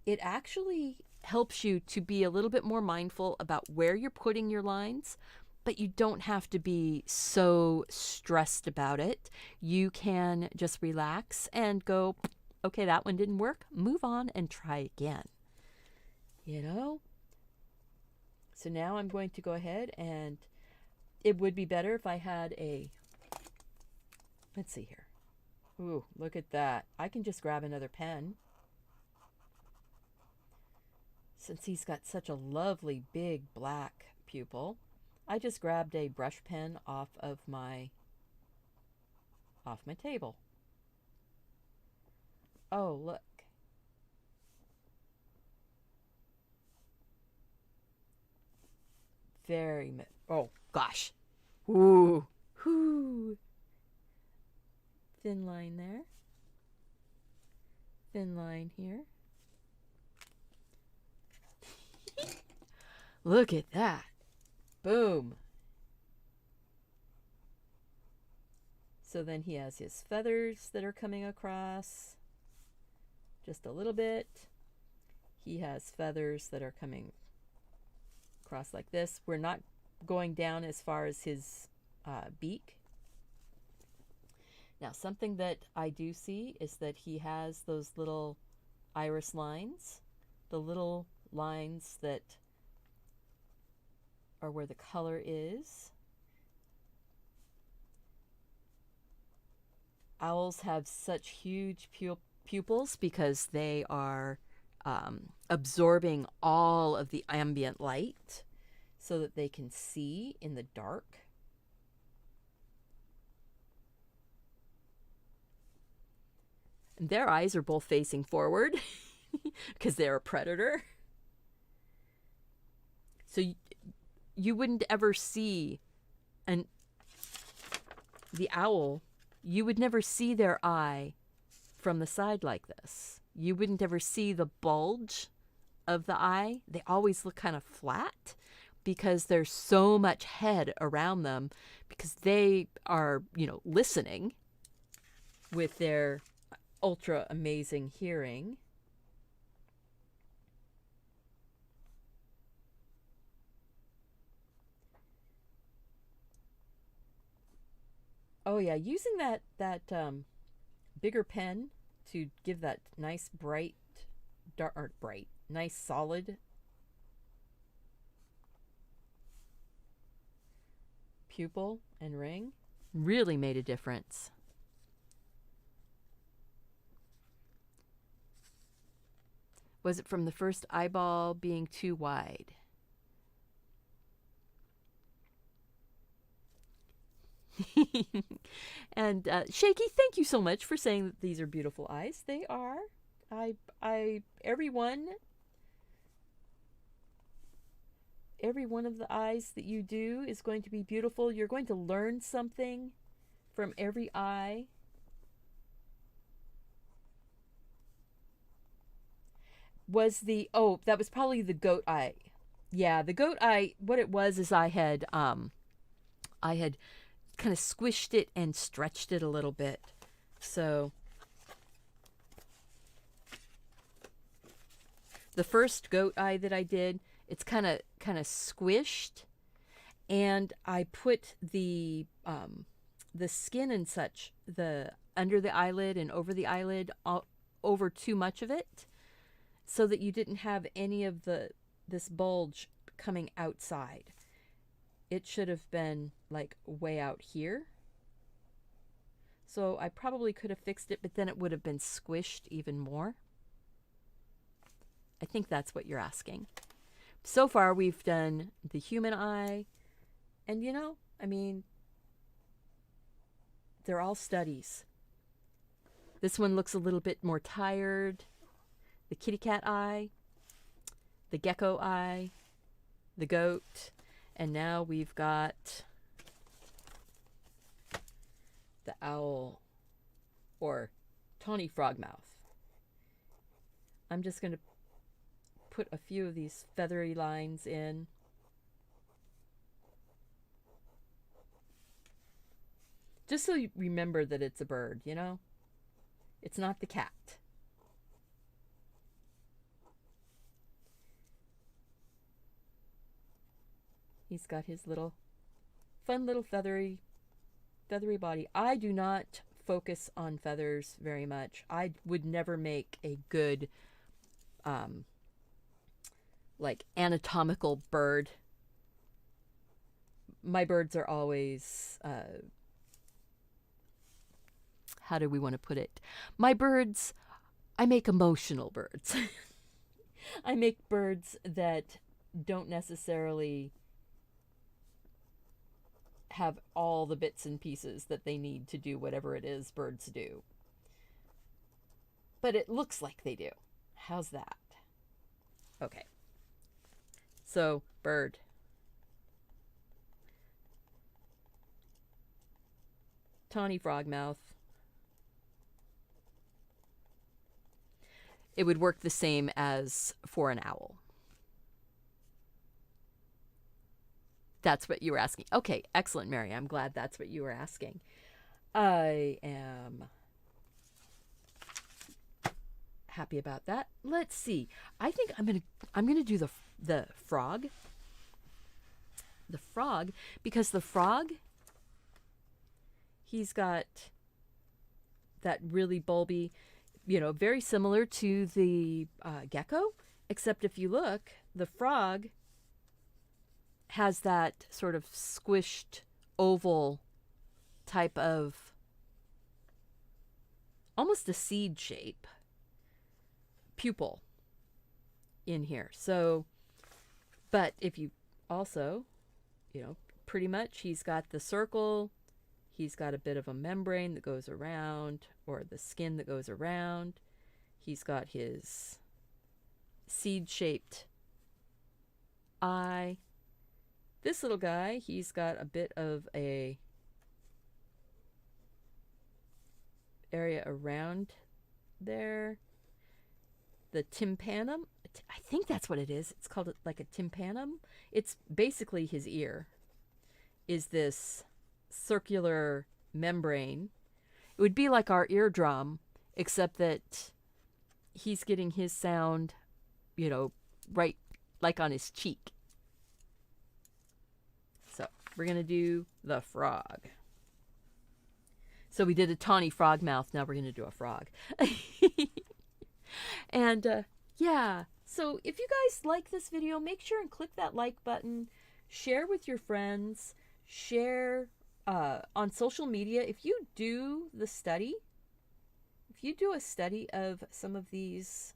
it actually helps you to be a little bit more mindful about where you're putting your lines, but you don't have to be so stressed about it. You can just relax and go, okay, that one didn't work. Move on and try again. You know? So now I'm going to go ahead, and it would be better if I had a, let's see here. Ooh, look at that. I can just grab another pen. Since he's got such a lovely big black pupil, I just grabbed a brush pen off my table. Oh, look. Oh, gosh. Ooh. Whoo. Thin line there. Thin line here. Look at that. Boom. So then he has his feathers that are coming across just a little bit. He has feathers that are coming across like this. We're not going down as far as his beak. Now, something that I do see is that he has those little iris lines, the little lines that are where the color is. Owls have such huge pupils because they are absorbing all of the ambient light so that they can see in the dark. And their eyes are both facing forward because they're a predator. So you wouldn't ever see the owl, you would never see their eye from the side like this. You wouldn't ever see the bulge of the eye. They always look kind of flat because there's so much head around them because they are, listening with their ultra amazing hearing. Oh yeah, using that bigger pen to give that nice nice solid pupil and ring really made a difference. Was it from the first eyeball being too wide? And Shaky, thank you so much for saying that these are beautiful eyes. They are. Every one of the eyes that you do is going to be beautiful. You're going to learn something from every eye. That was probably the goat eye. Yeah, the goat eye, what it was is I had kind of squished it and stretched it a little bit. So the first goat eye that I did, it's kind of squished, and I put the skin and such, the under the eyelid and over the eyelid, over too much of it, so that you didn't have any of this bulge coming outside. It should have been like way out here. So I probably could have fixed it, but then it would have been squished even more. I think that's what you're asking. So far we've done the human eye, and they're all studies. This one looks a little bit more tired. the kitty cat eye, the gecko eye, the goat, and now we've got the owl or tawny frog mouth. I'm just going to put a few of these feathery lines in. Just so you remember that it's a bird, you know? It's not the cat. He's got his little, fun little feathery body. I do not focus on feathers very much. I would never make a good, like, anatomical bird. My birds are always, how do we want to put it? My birds, I make emotional birds. I make birds that don't necessarily have all the bits and pieces that they need to do whatever it is birds do. But it looks like they do. How's that? Okay. So, bird. Tawny frogmouth. It would work the same as for an owl. That's what you were asking. Okay, excellent, Mary. I'm glad that's what you were asking. I am happy about that. Let's see. I think I'm gonna do the frog. The frog, because the frog, he's got that really bulby, you know, very similar to the gecko, except if you look, the frog has that sort of squished oval type of, almost a seed shape pupil in here. So, but if you also, you know, pretty much he's got the circle, he's got a bit of a membrane that goes around, or the skin that goes around. He's got his seed-shaped eye. This little guy, he's got a bit of a area around there. The tympanum, I think that's what it is. It's called like a tympanum. It's basically his ear is this circular membrane. It would be like our eardrum, except that he's getting his sound, you know, right like on his cheek. So we're going to do the frog. So we did a tawny frog mouth. Now we're going to do a frog. And yeah, so if you guys like this video, make sure and click that like button. Share with your friends. Share on social media. If you do the study, if you do a study of some of these,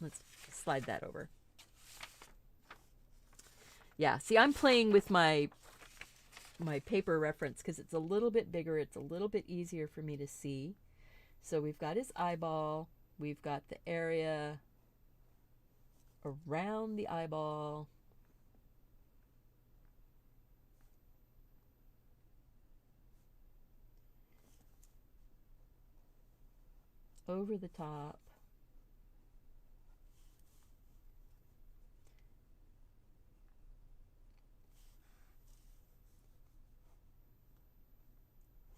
let's slide that over. Yeah, see, I'm playing with my paper reference because it's a little bit bigger. It's a little bit easier for me to see. So we've got his eyeball. We've got the area around the eyeball. Over the top.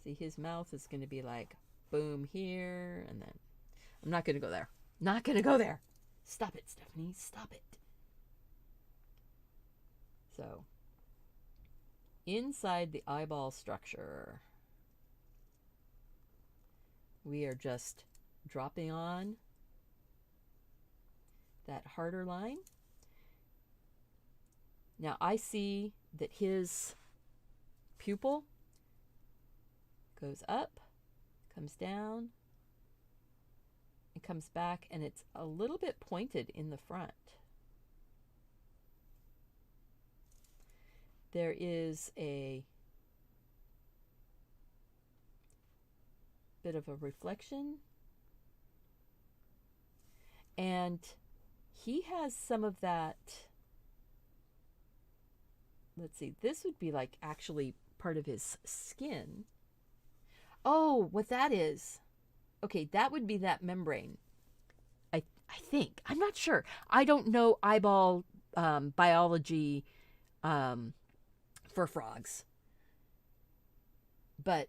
See, his mouth is going to be like boom here, and then I'm not going to go there. Not going to go there. Stop it, Stephanie. Stop it. So, inside the eyeball structure, we are just dropping on that harder line. Now I see that his pupil goes up, comes down, and comes back, and it's a little bit pointed in the front. There is a bit of a reflection. And he has some of that. Let's see, this would be like actually part of his skin. Oh, what that is. Okay, that would be that membrane. I think. I'm not sure. I don't know eyeball biology um, for frogs. But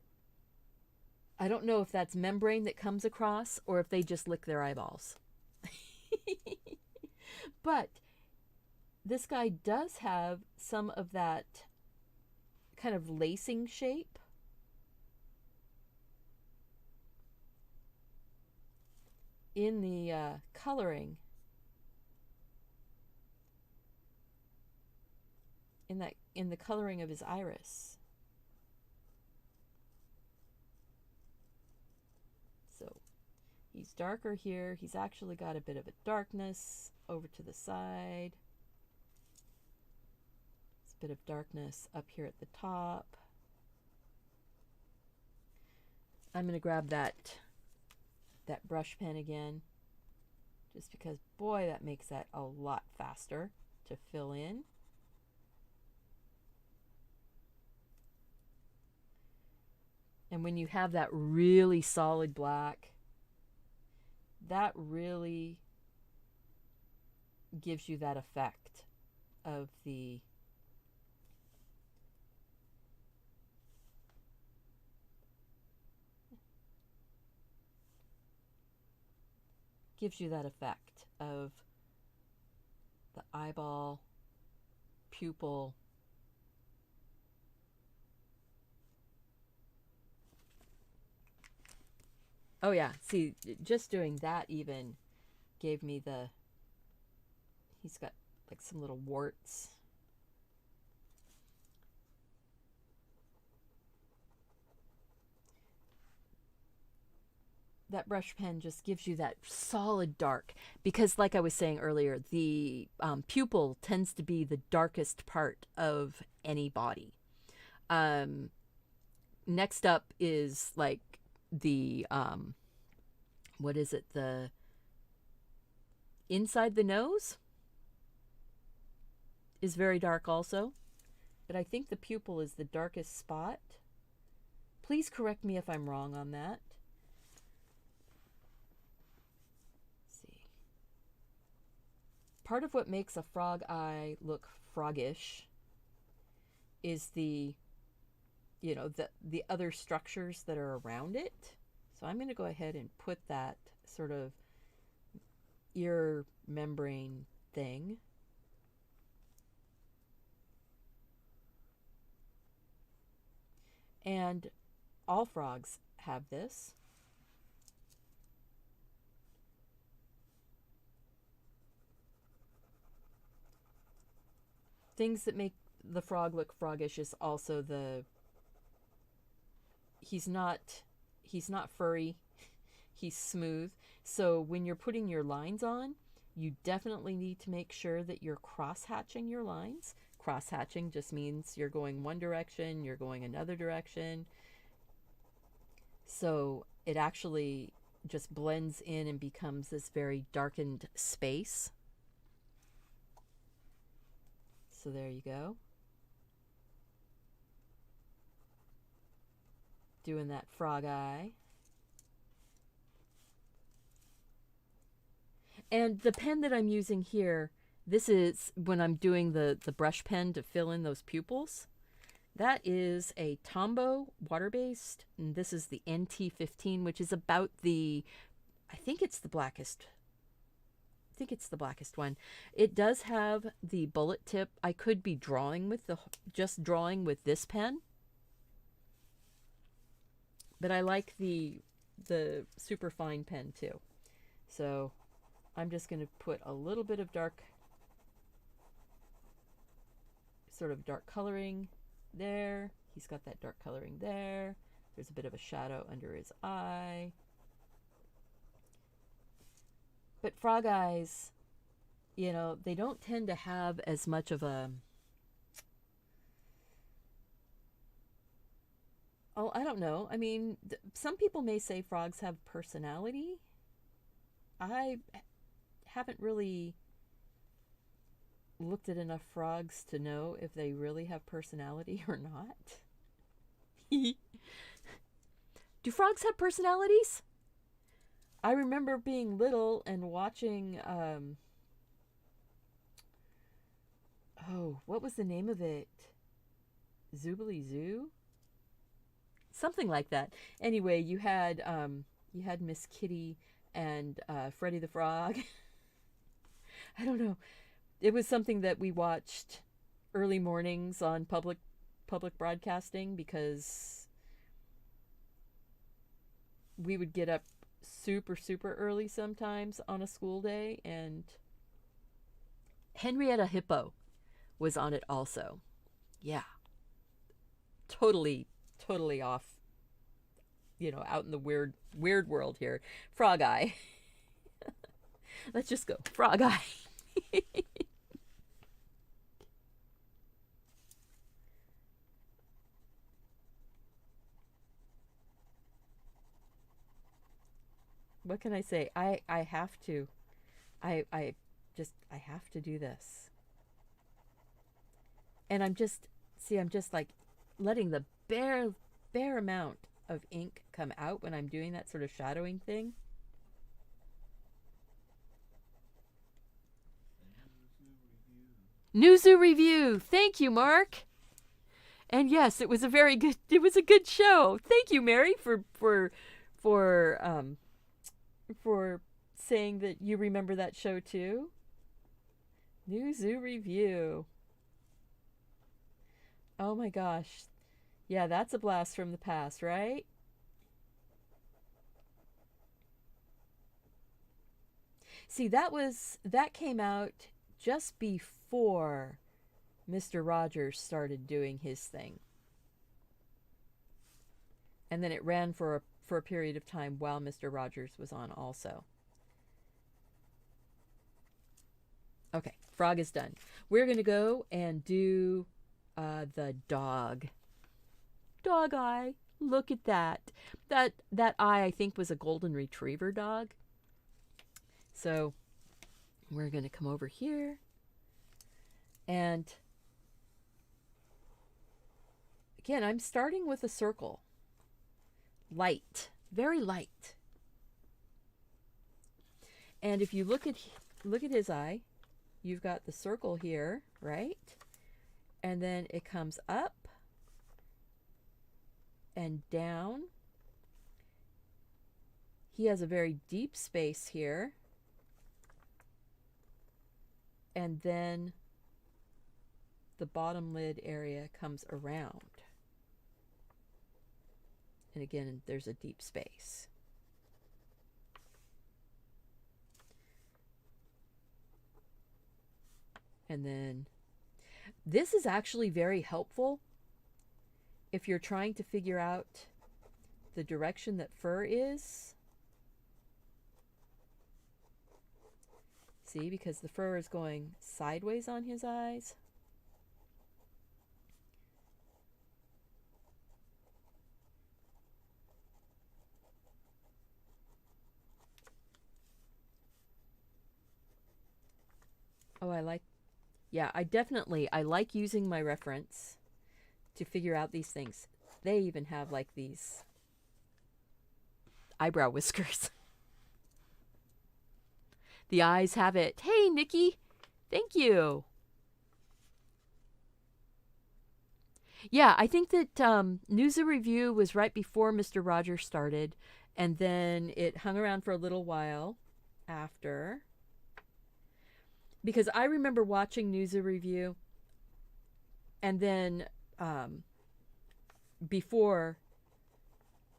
I don't know if that's membrane that comes across or if they just lick their eyeballs. But this guy does have some of that kind of lacing shape. In the coloring, in the coloring of his iris. So he's darker here. He's actually got a bit of a darkness over to the side. It's a bit of darkness up here at the top. I'm going to grab that brush pen again, just because, boy, that makes that a lot faster to fill in. And when you have that really solid black, that really gives you that effect of the effect of the eyeball, pupil. Oh yeah, see, just doing that even gave me the, he's got like some little warts. That brush pen just gives you that solid dark, because like I was saying earlier, the pupil tends to be the darkest part of any body. Next up is like the what is it, the inside the nose is very dark also, but I think the pupil is the darkest spot. Please correct me if I'm wrong on that. Part of what makes a frog eye look froggish is the, you know, the other structures that are around it. So I'm going to go ahead and put that sort of ear membrane thing. And all frogs have this. Things that make the frog look froggish is also he's not furry, he's smooth. So when you're putting your lines on, you definitely need to make sure that you're cross-hatching your lines. Cross-hatching just means you're going one direction, you're going another direction. So it actually just blends in and becomes this very darkened space. So there you go. Doing that frog eye. And the pen that I'm using here, this is when I'm doing the brush pen to fill in those pupils. That is a Tombow water-based, and this is the NT15, which is about the, I think it's the blackest. I think it's the blackest one. It does have the bullet tip. I could be drawing with just drawing with this pen, but I like the super fine pen too. So I'm just going to put a little bit of dark, sort of dark coloring there. He's got that dark coloring there. There's a bit of a shadow under his eye. But frog eyes, you know, they don't tend to have as much of a, oh, I don't know. I mean, some people may say frogs have personality. I haven't really looked at enough frogs to know if they really have personality or not. Do frogs have personalities? I remember being little and watching, what was the name of it? Zoobly Zoo? Something like that. Anyway, you had Miss Kitty and Freddie the Frog. I don't know. It was something that we watched early mornings on public broadcasting, because we would get up super early sometimes on a school day, and Henrietta Hippo was on it also. Yeah. Totally off, out in the weird world here. Frog Eye. Let's just go. Frog Eye. What can I say? I have to. I have to do this. And I'm just like letting the bare amount of ink come out when I'm doing that sort of shadowing thing. New Zoo Review. Thank you, Mark. And yes, it was a good show. Thank you, Mary, for saying that you remember that show too. New Zoo Review. Oh my gosh. Yeah, that's a blast from the past, right? See, that came out just before Mr. Rogers started doing his thing. And then it ran for a period of time while Mr. Rogers was on also. Okay, frog is done. We're going to go and do the dog. Dog eye. Look at that. That eye, I think, was a golden retriever dog. So we're going to come over here. And again, I'm starting with a circle. Light. Very light. And if you look at his eye, you've got the circle here, right? And then it comes up and down. He has a very deep space here. And then the bottom lid area comes around. And again, there's a deep space. And then this is actually very helpful if you're trying to figure out the direction that fur is. See, because the fur is going sideways on his eyes. Oh, I like using my reference to figure out these things. They even have like these eyebrow whiskers. The eyes have it. Hey, Nikki. Thank you. Yeah, I think that News and Review was right before Mr. Rogers started, and then it hung around for a little while after. Because I remember watching News and Review, and then before,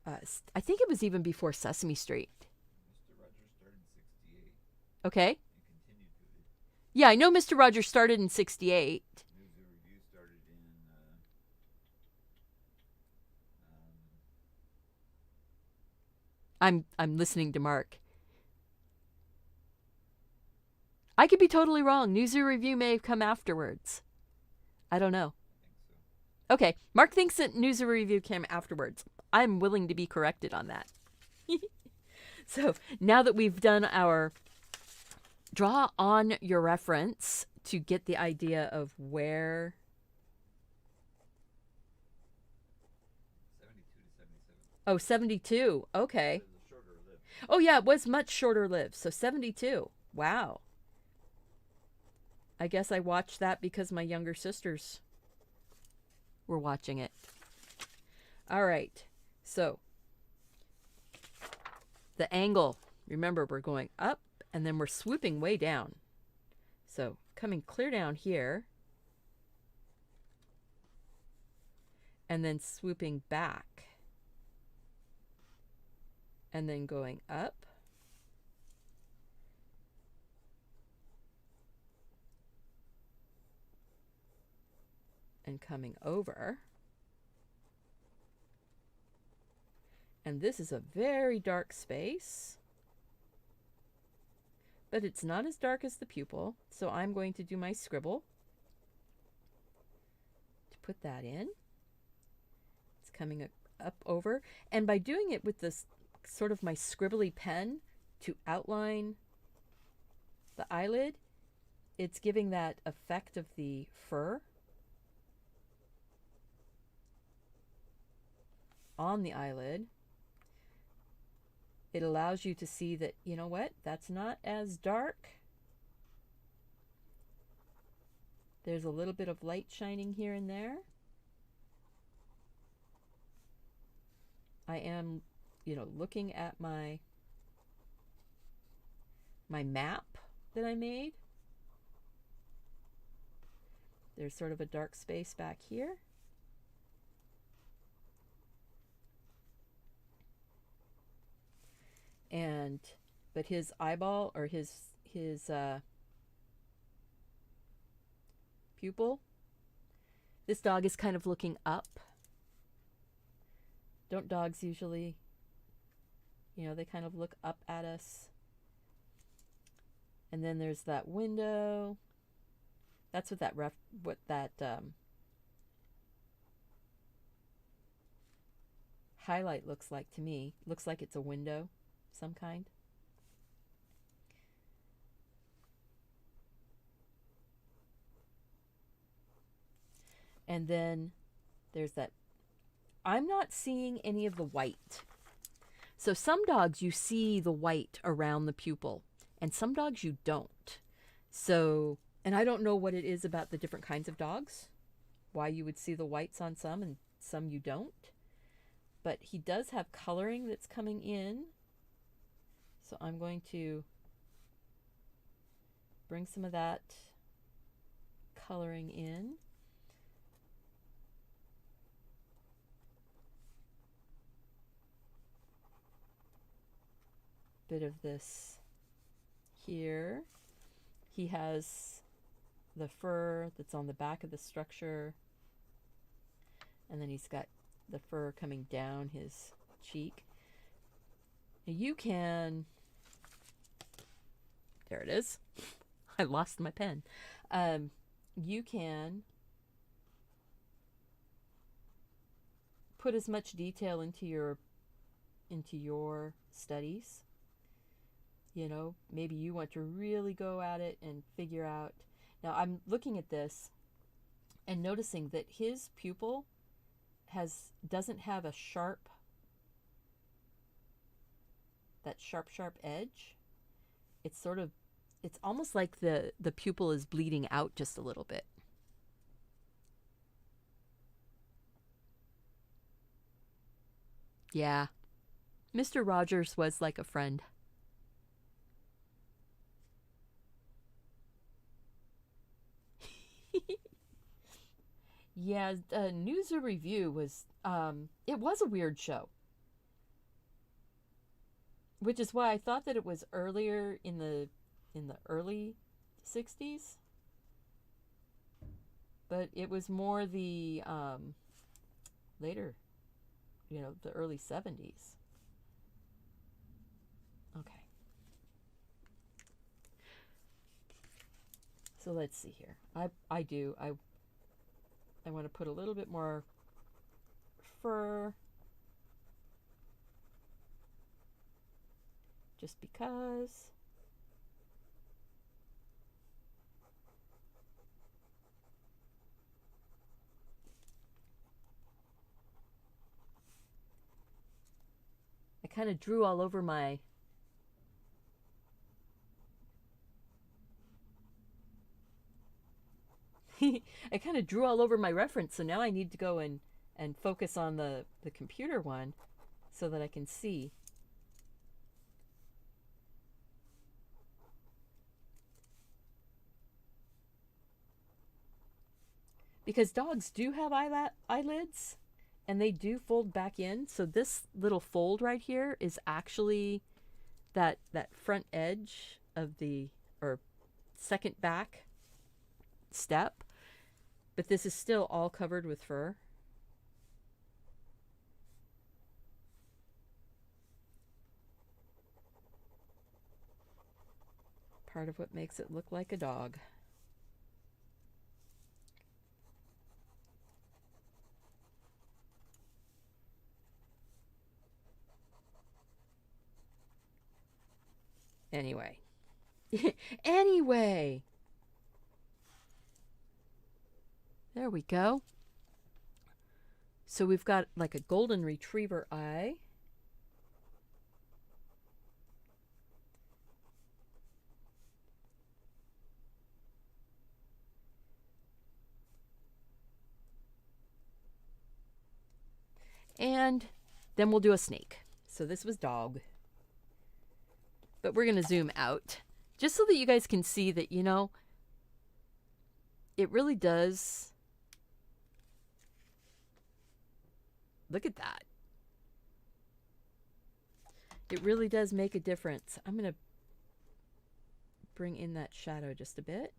I think it was even before Sesame Street. Mr. Rogers started in 68. Okay. And continued with it. Yeah, I know Mr. Rogers started in 68. News and Review started in I'm listening to Mark. I could be totally wrong. News and Review may have come afterwards. I don't know. I think so. Okay, Mark thinks that News and Review came afterwards. I'm willing to be corrected on that. So now that we've done our draw on your reference to get the idea of where. 72 to 77. Oh, 72. Okay. It was a shorter lip. Oh, yeah, it was much shorter lived. So 72. Wow. I guess I watched that because my younger sisters were watching it. All right. So the angle, remember, we're going up and then we're swooping way down. So coming clear down here and then swooping back and then going up and coming over. And this is a very dark space, but it's not as dark as the pupil. So I'm going to do my scribble to put that in. It's coming up over. And by doing it with this sort of my scribbly pen to outline the eyelid, it's giving that effect of the fur on the eyelid. It allows you to see that, you know what, that's not as dark. There's a little bit of light shining here and there. I am, looking at my map that I made. There's sort of a dark space back here. But his eyeball or his pupil, this dog is kind of looking up. Don't dogs usually, they kind of look up at us? And then there's that window. That's what that highlight looks like to me. Looks like it's a window of some kind. And then there's that. I'm not seeing any of the white. So some dogs you see the white around the pupil, and some dogs you don't. So, and I don't know what it is about the different kinds of dogs, why you would see the whites on some and some you don't. But he does have coloring that's coming in. So I'm going to bring some of that coloring in. Bit of this here. He has the fur that's on the back of the structure, and then he's got the fur coming down his cheek. Now you can, there it is. I lost my pen. You can put as much detail into your studies. Maybe you want to really go at it and figure out. Now I'm looking at this and noticing that his pupil doesn't have a sharp edge. It's almost like the pupil is bleeding out just a little bit. Yeah. Mr. Rogers was like a friend. Yeah, News or Review was, it was a weird show. Which is why I thought that it was earlier in the early 60s. But it was more the later, the early 70s. Okay. So let's see here. I want to put a little bit more fur, just because. kind of drew all over my I kind of drew all over my reference, so now I need to go and focus on the computer one so that I can see. Because dogs do have eyelids, and they do fold back in. So this little fold right here is actually that front edge of the, or second back step. But this is still all covered with fur. Part of what makes it look like a dog. Anyway. Anyway. There we go. So we've got like a golden retriever eye. And then we'll do a snake. So this was dog. But we're going to zoom out just so that you guys can see that, you know, it really does. Look at that. It really does make a difference. I'm going to bring in that shadow just a bit.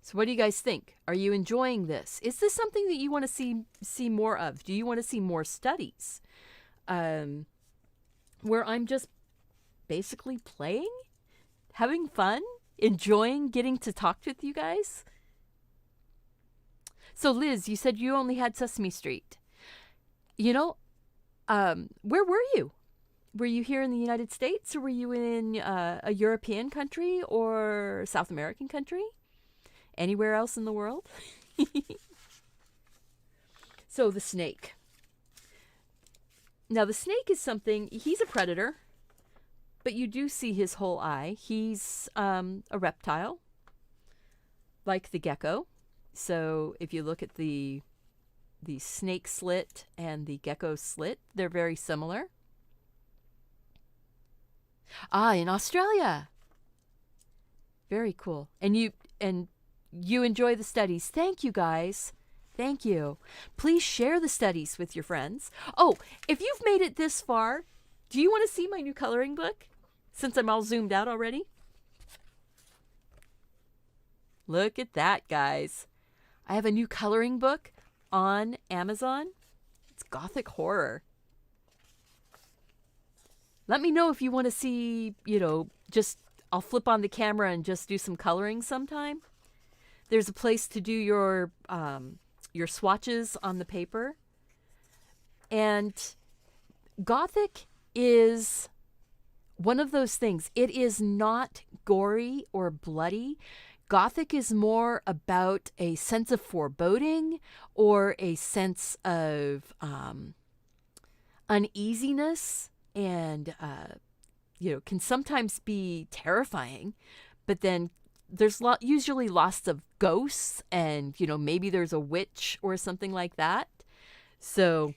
So what do you guys think? Are you enjoying this? Is this something that you want to see more of? Do you want to see more studies? Where I'm just basically playing, having fun, enjoying getting to talk with you guys? So Liz, you said you only had Sesame Street. You know, where were you? Were you here in the United States, or were you in a European country or South American country? Anywhere else in the world? So the snake. Now the snake is something, he's a predator, but you do see his whole eye. He's a reptile, like the gecko. So if you look at the snake slit and the gecko slit, they're very similar. Ah, in Australia. Very cool. And you enjoy the studies. Thank you, guys. Thank you. Please share the studies with your friends. Oh, if you've made it this far, do you want to see my new coloring book? Since I'm all zoomed out already. Look at that, guys. I have a new coloring book on Amazon. It's Gothic horror. Let me know if you want to see, you know, just I'll flip on the camera and just do some coloring sometime. There's a place to do your swatches on the paper. And Gothic is one of those things. It is not gory or bloody. Gothic is more about a sense of foreboding or a sense of uneasiness, and you know, can sometimes be terrifying, but then there's usually lots of ghosts, and you know, maybe there's a witch or something like that. So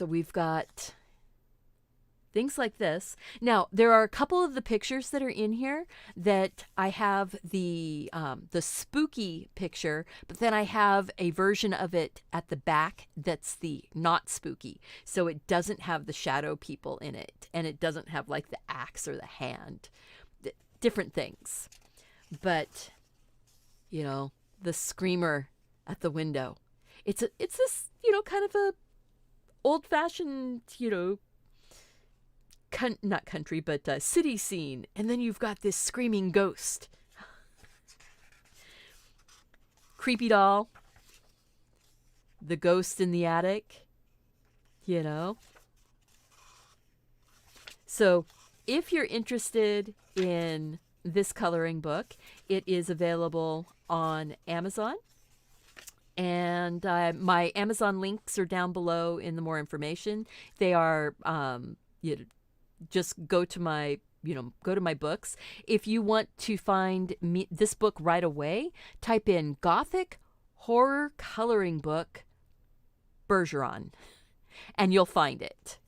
we've got things like this. Now, there are a couple of the pictures that are in here that I have the spooky picture, but then I have a version of it at the back that's the not spooky. So it doesn't have the shadow people in it, and it doesn't have like the axe or the hand. Different things. But, you know, the screamer at the window. It's this, you know, kind of a old-fashioned, you know, not country, but city scene. And then you've got this screaming ghost. Creepy doll. The ghost in the attic. You know. So if you're interested in this coloring book, it is available on Amazon. And my Amazon links are down below in the more information. They are, just go to my books. If you want to find this book right away, type in Gothic Horror Coloring Book Bergeron, and you'll find it.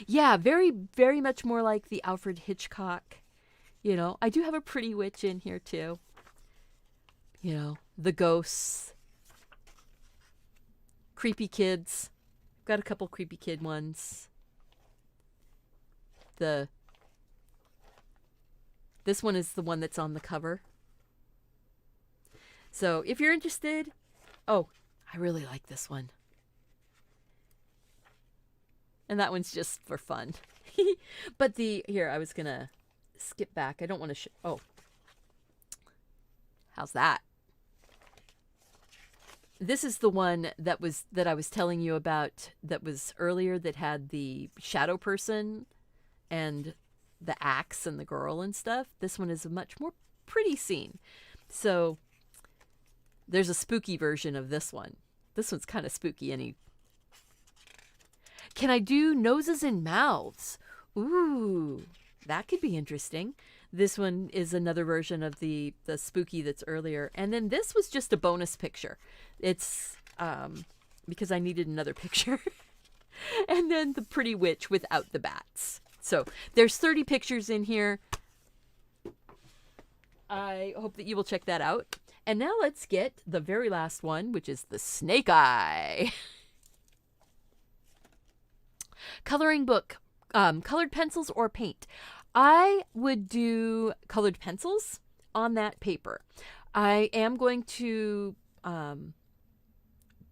Yeah, very, very much more like the Alfred Hitchcock. I do have a pretty witch in here too. The ghosts, creepy kids. Got a couple creepy kid ones. This one is the one that's on the cover. So if you're interested, I really like this one. And that one's just for fun. But I was going to skip back. I don't want to how's that? This is the one that I was telling you about that was earlier, that had the shadow person and the axe and the girl and stuff. This one is a much more pretty scene. So there's a spooky version of this one. This one's kind of spooky. Can I do noses and mouths? Ooh, that could be interesting. This one is another version of the spooky that's earlier. And then this was just a bonus picture. It's because I needed another picture. And then the pretty witch without the bats. So there's 30 pictures in here. I hope that you will check that out. And now let's get the very last one, which is the snake eye. Coloring book, colored pencils or paint. I would do colored pencils on that paper. I am going to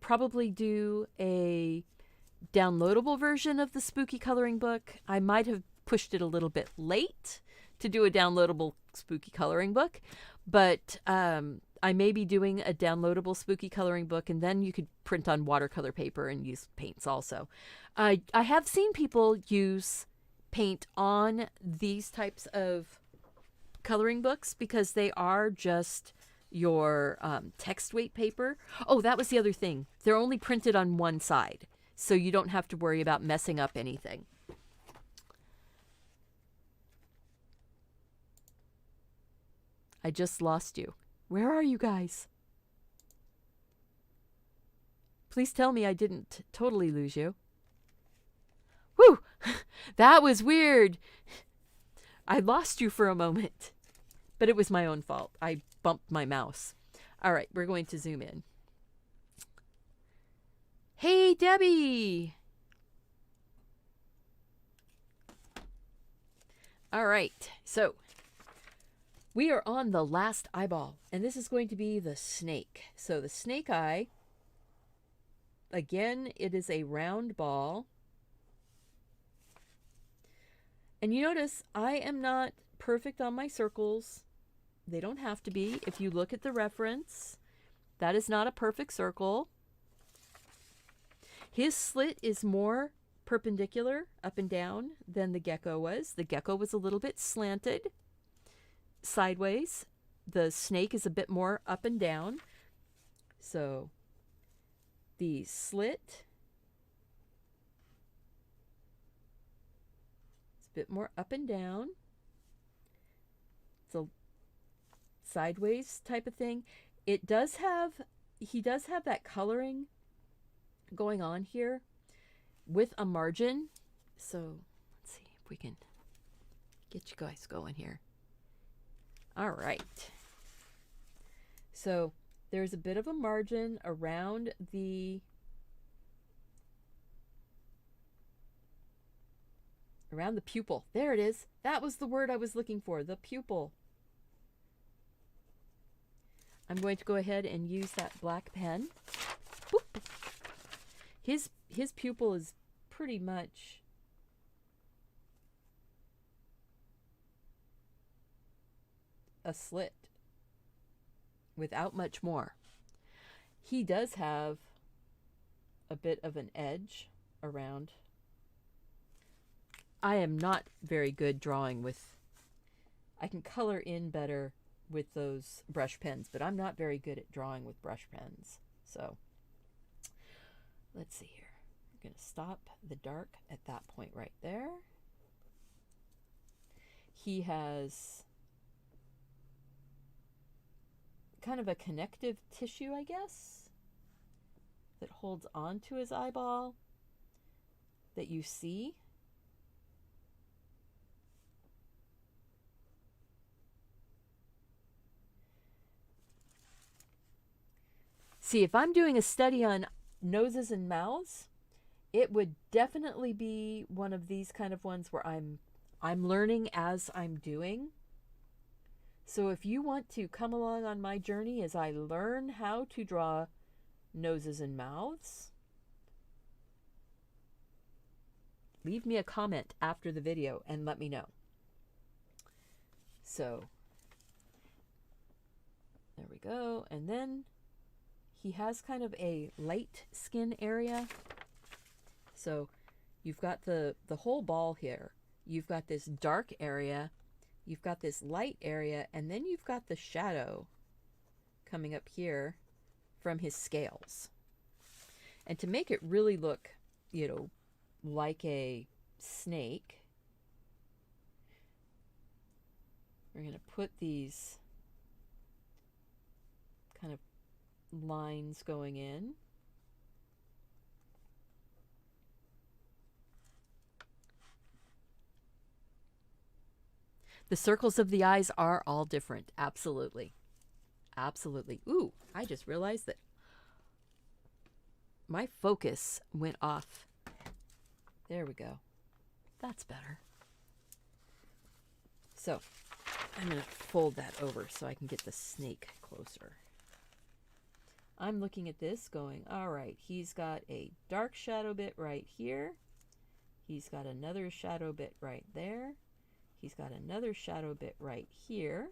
probably do a downloadable version of the spooky coloring book. I might have pushed it a little bit late to do a downloadable spooky coloring book, but I may be doing a downloadable spooky coloring book, and then you could print on watercolor paper and use paints also. I have seen people use paint on these types of coloring books because they are just your text weight paper. Oh, that was the other thing. They're only printed on one side, so you don't have to worry about messing up anything. I just lost you. Where are you guys? Please tell me I didn't totally lose you. Whew! That was weird. I lost you for a moment, but it was my own fault. I bumped my mouse. All right, we're going to zoom in. Hey, Debbie! All right, so we are on the last eyeball, and this is going to be the snake. So the snake eye, again, it is a round ball. And you notice I am not perfect on my circles. They don't have to be. If you look at the reference, that is not a perfect circle. His slit is more perpendicular up and down than the gecko was. The gecko was a little bit slanted sideways. The snake is a bit more up and down. So the slit is a bit more up and down. It's a sideways type of thing. He does have that coloring going on here with a margin. So let's see if we can get you guys going here. All right. So there's a bit of a margin around the pupil. There it is. That was the word I was looking for, the pupil. I'm going to go ahead and use that black pen. Boop. His pupil is pretty much a slit without much more. He does have a bit of an edge around. I am not very good drawing with, I can color in better with those brush pens, but I'm not very good at drawing with brush pens. So let's see here. We're going to stop the dark at that point right there. He has kind of a connective tissue, I guess, that holds on to his eyeball that you see. See, if I'm doing a study on noses and mouths, it would definitely be one of these kind of ones where I'm learning as I'm doing. So if you want to come along on my journey as I learn how to draw noses and mouths, leave me a comment after the video and let me know. So there we go. And then he has kind of a light skin area. So you've got the whole ball here. You've got this dark area, you've got this light area, and then you've got the shadow coming up here from his scales. And to make it really look, you know, like a snake, we're going to put these kind of lines going in. The circles of the eyes are all different. Absolutely. Absolutely. Ooh, I just realized that my focus went off. There we go. That's better. So I'm going to fold that over so I can get the snake closer. I'm looking at this going, all right, he's got a dark shadow bit right here. He's got another shadow bit right there. He's got another shadow bit right here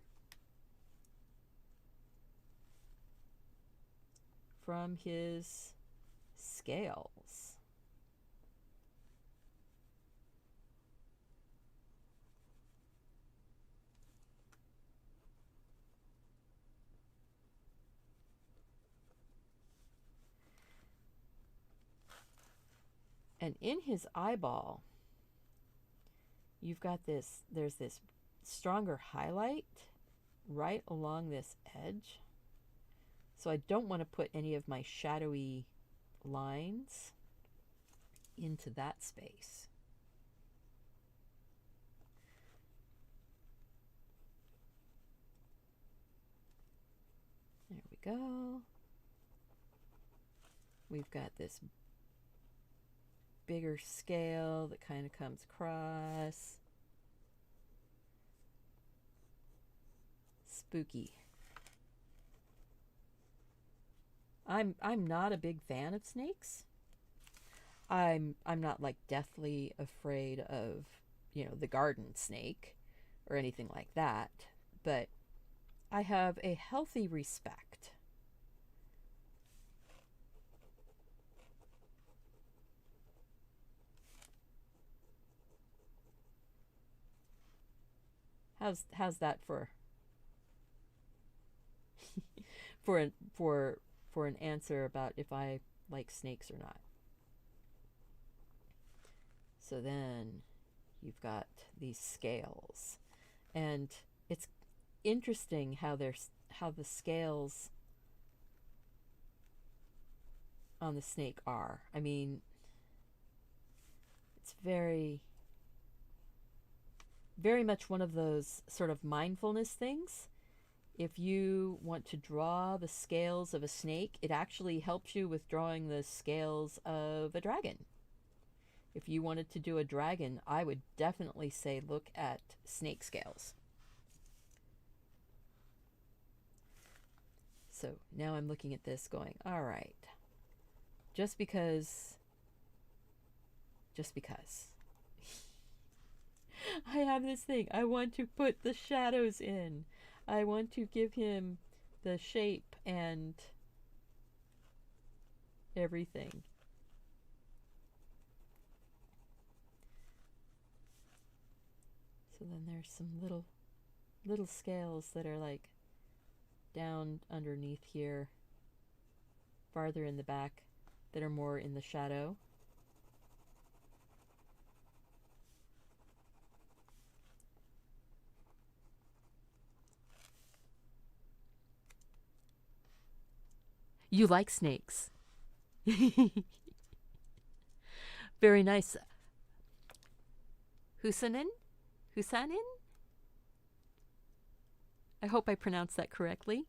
from his scales. And in his eyeball, you've got this, there's this stronger highlight right along this edge. So I don't want to put any of my shadowy lines into that space. There we go. We've got this bigger scale that kind of comes across. Spooky. I'm not a big fan of snakes. I'm not like deathly afraid of, you know, the garden snake or anything like that, but I have a healthy respect. How's that for for an answer about if I like snakes or not? So then you've got these scales, and it's interesting how the scales on the snake are. I mean, it's very much one of those sort of mindfulness things. If you want to draw the scales of a snake, it actually helps you with drawing the scales of a dragon. If you wanted to do a dragon, I would definitely say look at snake scales. So now I'm looking at this going, all right, just because I have this thing. I want to put the shadows in. I want to give him the shape and everything. So then there's some little scales that are like down underneath here, farther in the back, that are more in the shadow. You like snakes. Very nice. Husanin? Husanin? I hope I pronounced that correctly.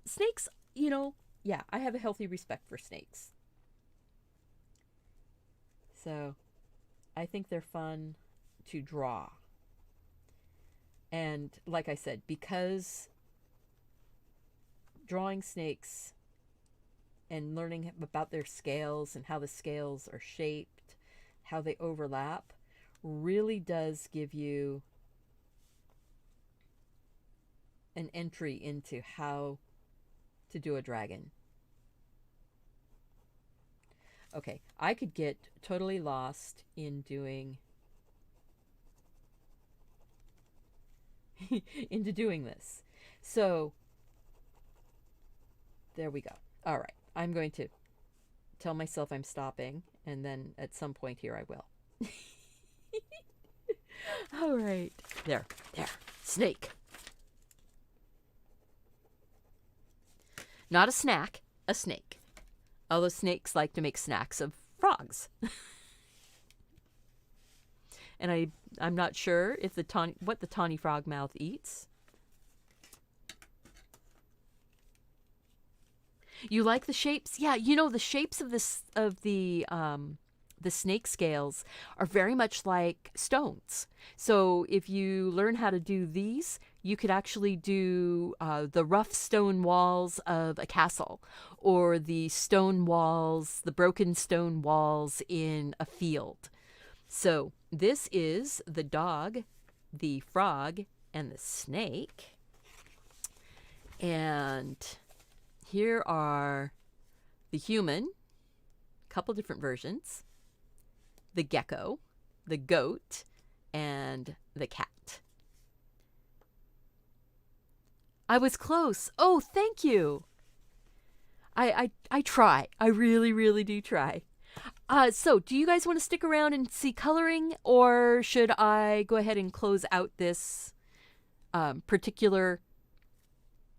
Snakes, you know, yeah, I have a healthy respect for snakes. So I think they're fun to draw. And like I said, because drawing snakes and learning about their scales and how the scales are shaped, how they overlap, really does give you an entry into how to do a dragon. Okay, I could get totally lost in doing into doing this. So there we go. All right, I'm going to tell myself I'm stopping, and then at some point here I will. All right, there, snake. Not a snack, a snake. Although snakes like to make snacks of frogs. And I'm not sure if what the tawny frogmouth eats. You like the shapes? Yeah, you know, the shapes of the snake scales are very much like stones. So if you learn how to do these, you could actually do the rough stone walls of a castle, or the stone walls, the broken stone walls in a field. So this is the dog, the frog, and the snake. And here are the human, a couple different versions, the gecko, the goat, and the cat. I was close. Oh, thank you. I try. I really, really do try. So do you guys want to stick around and see coloring, or should I go ahead and close out this particular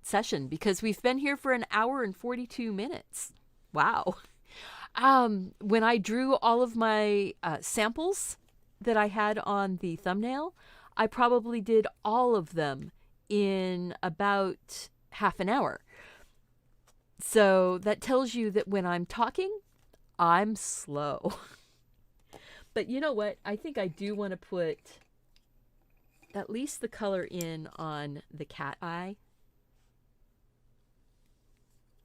session? Because we've been here for an hour and 42 minutes. Wow. When I drew all of my samples that I had on the thumbnail, I probably did all of them in about half an hour. So that tells you that when I'm talking, I'm slow. But you know what? I think I do want to put at least the color in on the cat eye,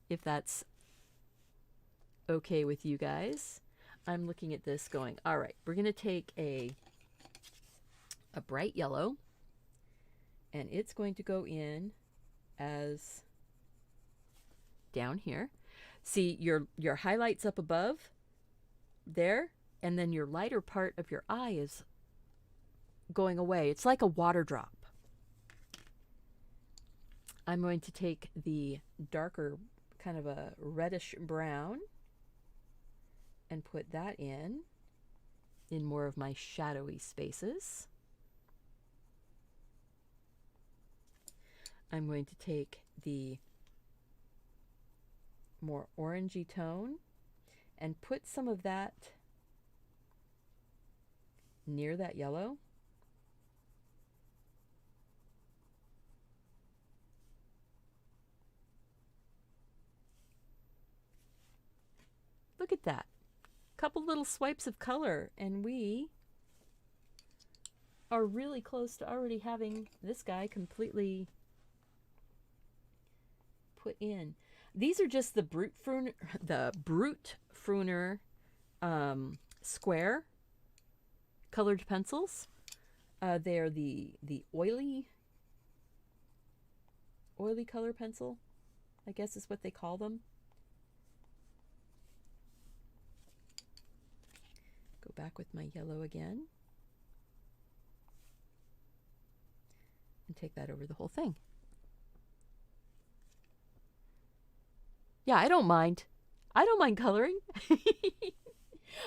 if that's okay with you guys. I'm looking at this going, all right, we're going to take a bright yellow, and it's going to go in as down here. See, your highlights up above there, and then your lighter part of your eye is going away. It's like a water drop. I'm going to take the darker, kind of a reddish brown, and put that in more of my shadowy spaces. I'm going to take the more orangey tone and put some of that near that yellow. Look at that. Couple little swipes of color, and we are really close to already having this guy completely put in. These are just the Brute Pruner square colored pencils. They are the oily color pencil, I guess is what they call them. Go back with my yellow again. and take that over the whole thing. Yeah, I don't mind. I don't mind coloring.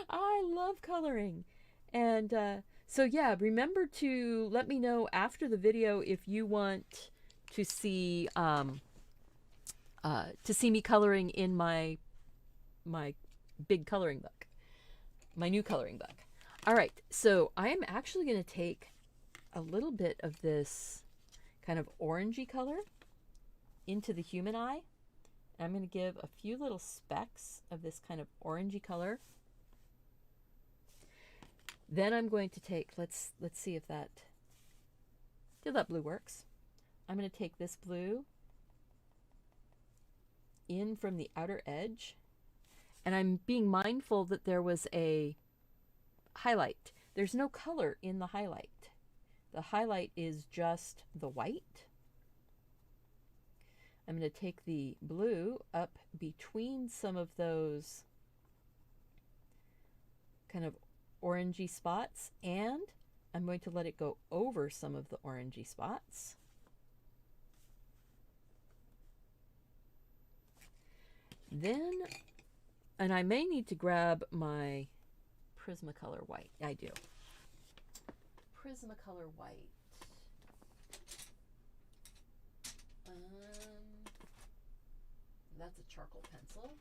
I love coloring. And so yeah, remember to let me know after the video if you want to see me coloring in my big coloring book, my new coloring book. All right, so I am actually going to take a little bit of this kind of orangey color into the human eye. I'm going to give a few little specks of this kind of orangey color. Then I'm going to take, let's see if that blue works. I'm going to take this blue in from the outer edge, and I'm being mindful that there was a highlight. There's no color in the highlight. The highlight is just the white. I'm going to take the blue up between some of those kind of orangey spots, and I'm going to let it go over some of the orangey spots. Then, and I may need to grab my Prismacolor white. I do. Prismacolor white. That's a charcoal pencil.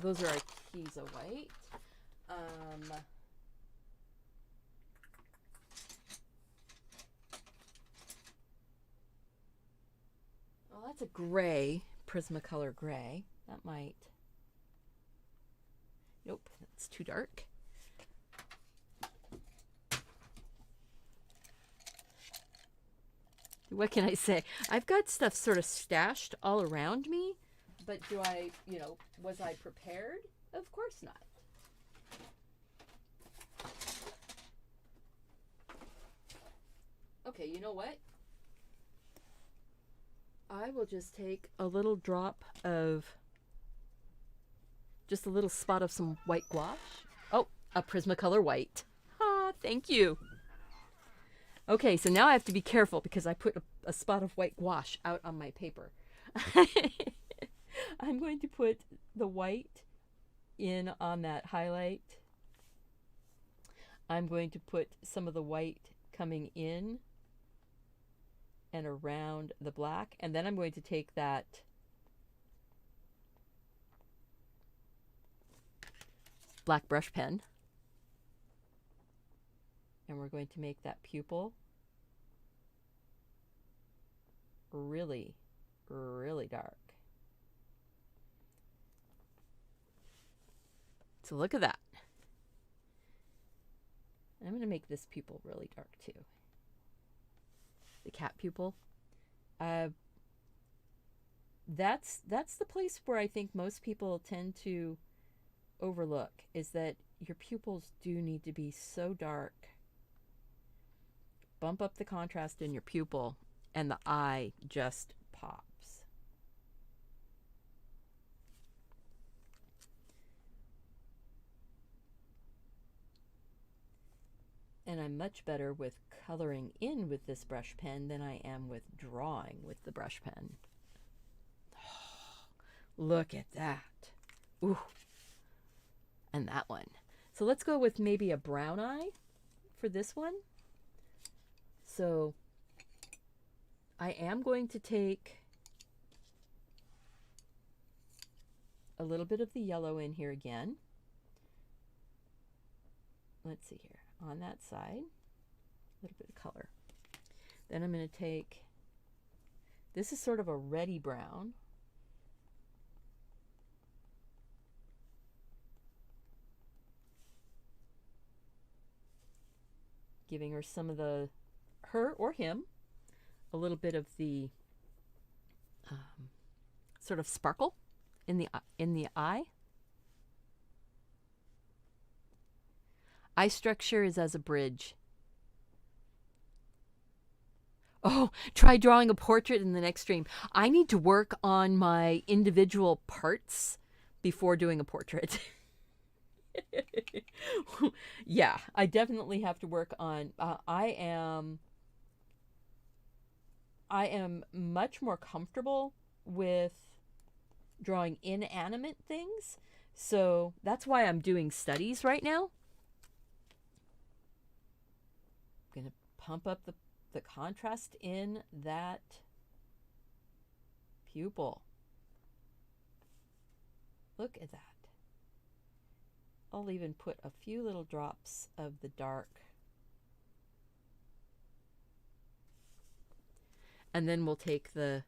Those are Arteza white. Well, that's a gray, Prismacolor gray. That might... Nope, that's too dark. What can I say? I've got stuff sort of stashed all around me, but do I, was I prepared? Of course not. Okay, you know what? I will just take a little drop of, just a little spot of some white gouache. Oh, a Prismacolor white. Ah, thank you. Okay, so now I have to be careful because I put a spot of white gouache out on my paper. I'm going to put the white in on that highlight. I'm going to put some of the white coming in and around the black, and then I'm going to take that black brush pen, and we're going to make that pupil really, really dark. So look at that. I'm going to make this pupil really dark too. The cat pupil. That's the place where I think most people tend to overlook, is that your pupils do need to be so dark. Bump up the contrast in your pupil and the eye just pops. And I'm much better with coloring in with this brush pen than I am with drawing with the brush pen. Oh, look at that. Ooh. And that one. So let's go with maybe a brown eye for this one. So I am going to take a little bit of the yellow in here again. Let's see here. On that side, a little bit of color. Then I'm going to take, this is sort of a reddy brown. Giving her some of the, her or him, a little bit of the sort of sparkle in the eye. Eye structure is as a bridge. Oh, try drawing a portrait in the next stream. I need to work on my individual parts before doing a portrait. Yeah, I definitely have to work on. I am much more comfortable with drawing inanimate things, so that's why I'm doing studies right now. I'm gonna pump up the contrast in that pupil. Look at that. I'll even put a few little drops of the dark. And then we'll take the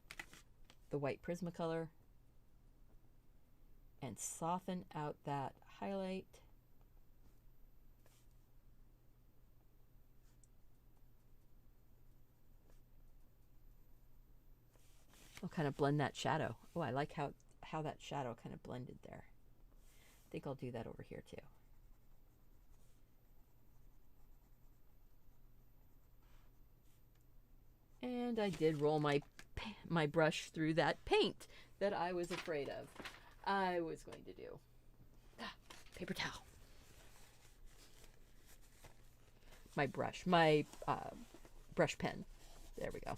white Prismacolor and soften out that highlight. I'll kind of blend that shadow. Oh, I like how that shadow kind of blended there. I think I'll do that over here too. And I did roll my brush through that paint that I was afraid of. I was going to do. Paper towel. My brush, my brush pen. There we go.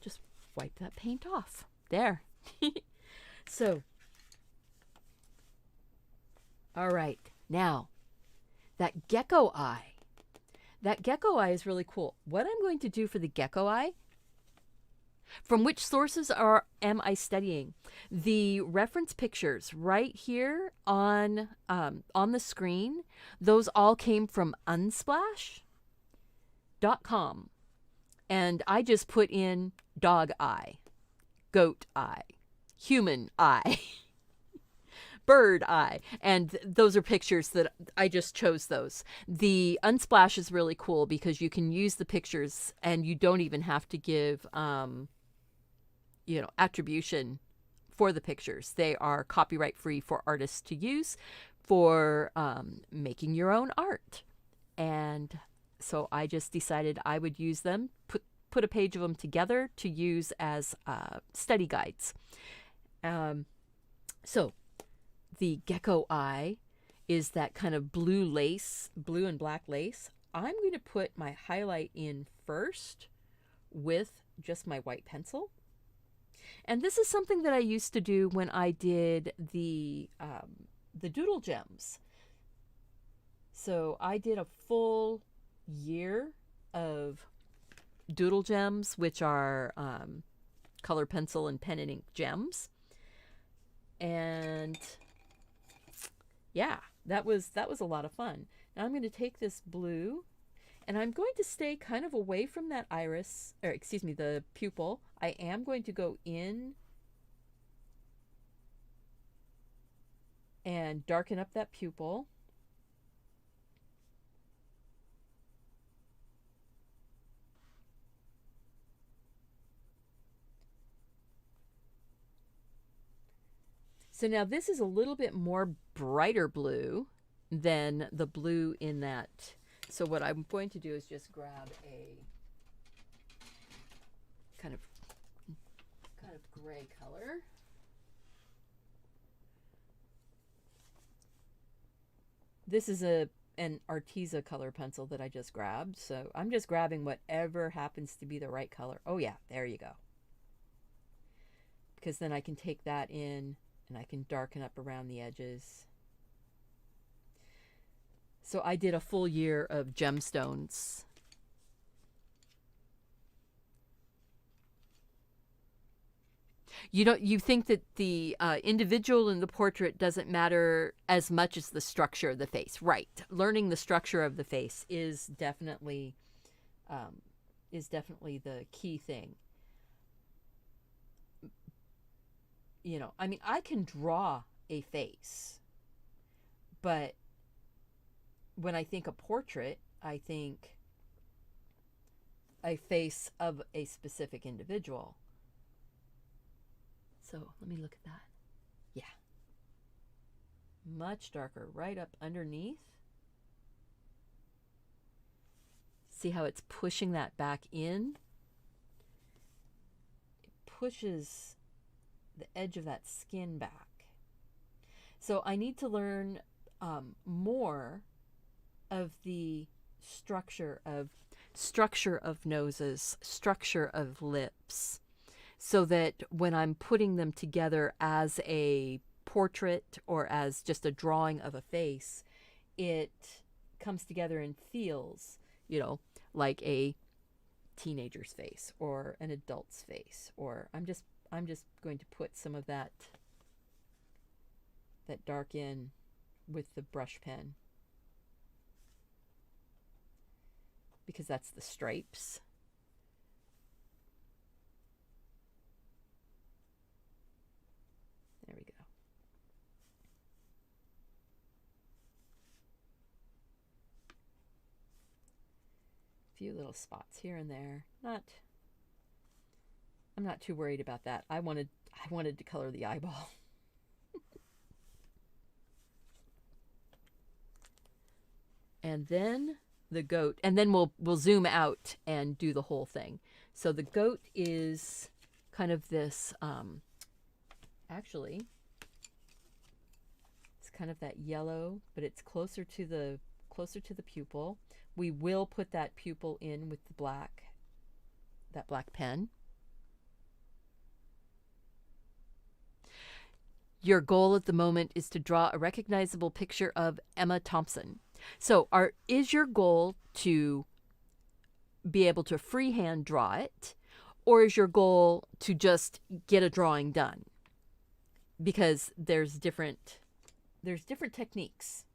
Just wipe that paint off. There. So, all right. Now, that gecko eye. That gecko eye is really cool. What I'm going to do for the gecko eye, from which sources am I studying? The reference pictures right here on the screen, those all came from unsplash.com. And I just put in dog eye, goat eye, human eye, bird eye. And those are pictures that I just chose those. The Unsplash is really cool because you can use the pictures and you don't even have to give, attribution for the pictures. They are copyright free for artists to use for making your own art. And so I just decided I would use them, put a page of them together to use as study guides. So the gecko eye is that kind of blue lace, blue and black lace. I'm going to put my highlight in first with just my white pencil. And this is something that I used to do when I did the doodle gems. So I did a full year of doodle gems, which are color pencil and pen and ink gems. And yeah, that was a lot of fun. Now I'm going to take this blue and I'm going to stay kind of away from that iris, or excuse me, the pupil. I am going to go in and darken up that pupil. So now this is a little bit more brighter blue than the blue in that. So what I'm going to do is just grab a kind of gray color. This is an Arteza color pencil that I just grabbed. So I'm just grabbing whatever happens to be the right color. Oh yeah, there you go. Because then I can take that in and I can darken up around the edges. So I did a full year of gemstones. You think that the individual in the portrait doesn't matter as much as the structure of the face, right? Learning the structure of the face is definitely the key thing. I mean, I can draw a face, but when I think a portrait, I think a face of a specific individual. So let me look at that. Yeah. Much darker right up underneath. See how it's pushing that back in? It pushes the edge of that skin back. So I need to learn more of the structure of noses, structure of lips, so that when I'm putting them together as a portrait or as just a drawing of a face, it comes together and feels, like a teenager's face or an adult's face. Or I'm just going to put some of that dark in with the brush pen, because that's the stripes. There we go. A few little spots here and there. I'm not too worried about that. I wanted to color the eyeball. And then the goat, and then we'll zoom out and do the whole thing. So the goat is kind of this, actually, it's kind of that yellow, but it's closer to the pupil. We will put that pupil in with the that black pen. Your goal at the moment is to draw a recognizable picture of Emma Thompson. So is your goal to be able to freehand draw it, or is your goal to just get a drawing done? Because there's different techniques.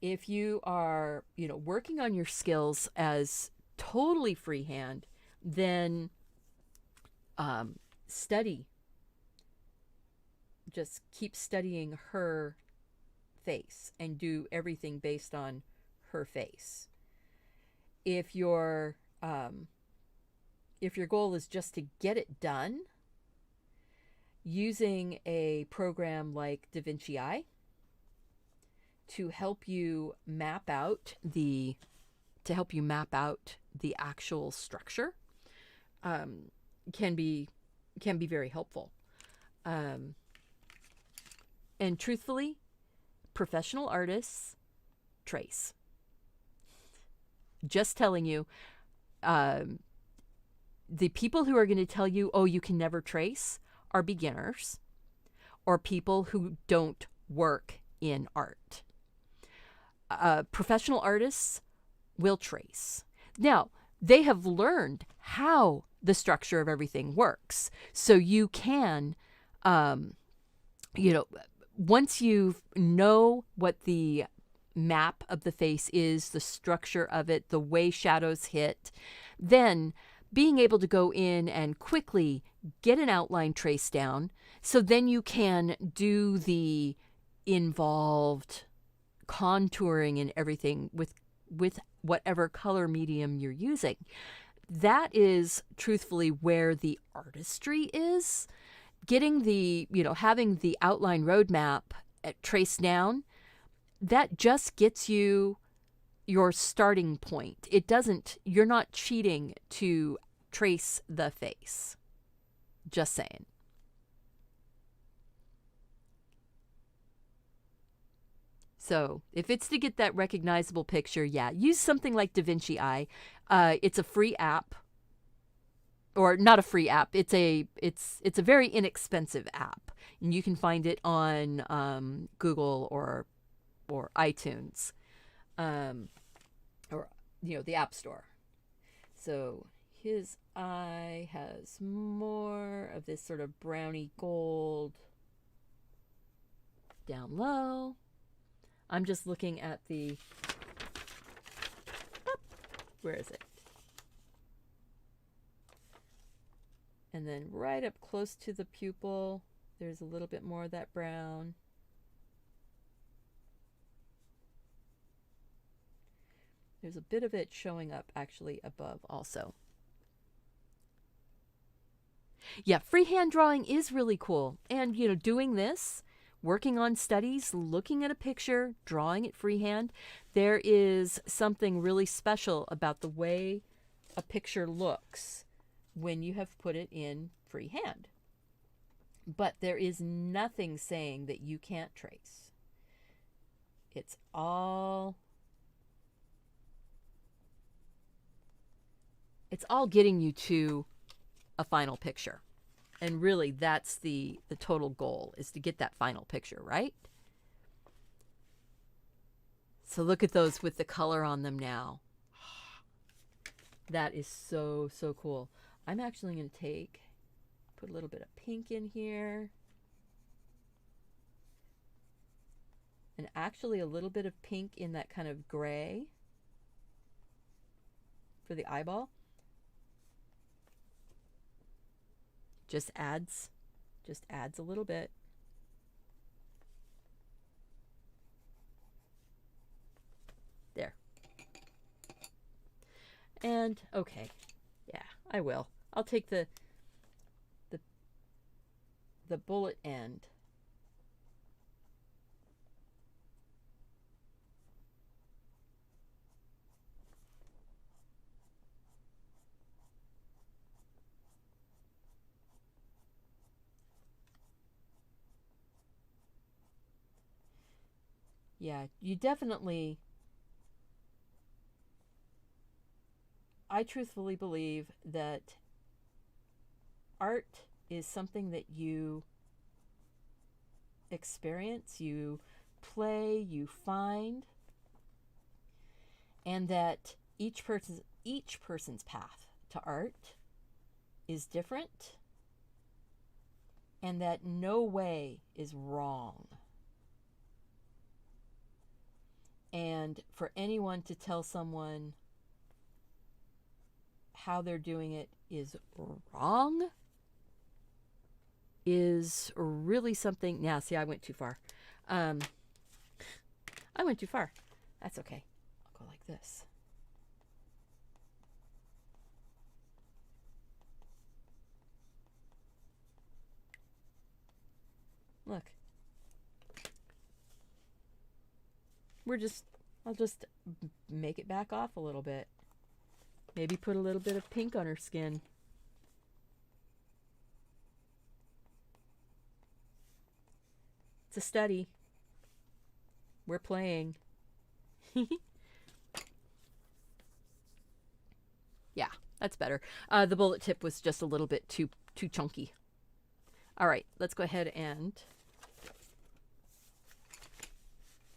If you are, working on your skills as totally freehand, then study. Just keep studying her face and do everything based on her face. If your goal is just to get it done, using a program like DaVinci to help you map out the actual structure can be very helpful. And truthfully, professional artists trace. Just telling you, the people who are going to tell you, oh, you can never trace, are beginners or people who don't work in art. Professional artists will trace. Now, they have learned how the structure of everything works. So you can, once you know what the map of the face is, the structure of it, the way shadows hit, then being able to go in and quickly get an outline trace down, so then you can do the involved contouring and everything with whatever color medium you're using. That is truthfully where the artistry is. Getting the, having the outline roadmap traced down, that just gets you your starting point. You're not cheating to trace the face. Just saying. So if it's to get that recognizable picture, use something like DaVinci. It's a free app. Or not a free app. It's a very inexpensive app, and you can find it on Google or iTunes, or the App Store. So his eye has more of this sort of browny gold down low. I'm just looking at where is it? And then right up close to the pupil, there's a little bit more of that brown. There's a bit of it showing up actually above also. Yeah, freehand drawing is really cool. And, doing this, working on studies, looking at a picture, drawing it freehand, there is something really special about the way a picture looks when you have put it in freehand. But there is nothing saying that you can't trace. It's all getting you to a final picture. And really that's the total goal, is to get that final picture, right? So look at those with the color on them now. That is so, so cool. I'm actually going to put a little bit of pink in here. And actually a little bit of pink in that kind of gray for the eyeball. Just adds a little bit. There. And okay, yeah, I will. I'll take the bullet end. Yeah, you definitely, I truthfully believe that art is something that you experience, you play, you find, and that each person's path to art is different, and that no way is wrong. And for anyone to tell someone how they're doing it is wrong is really something. Now, see, I went too far. I went too far. That's okay. I'll go like this. Look. I'll just make it back off a little bit. Maybe put a little bit of pink on her skin. It's a study. We're playing. Yeah, that's better. The bullet tip was just a little bit too chunky. All right, let's go ahead and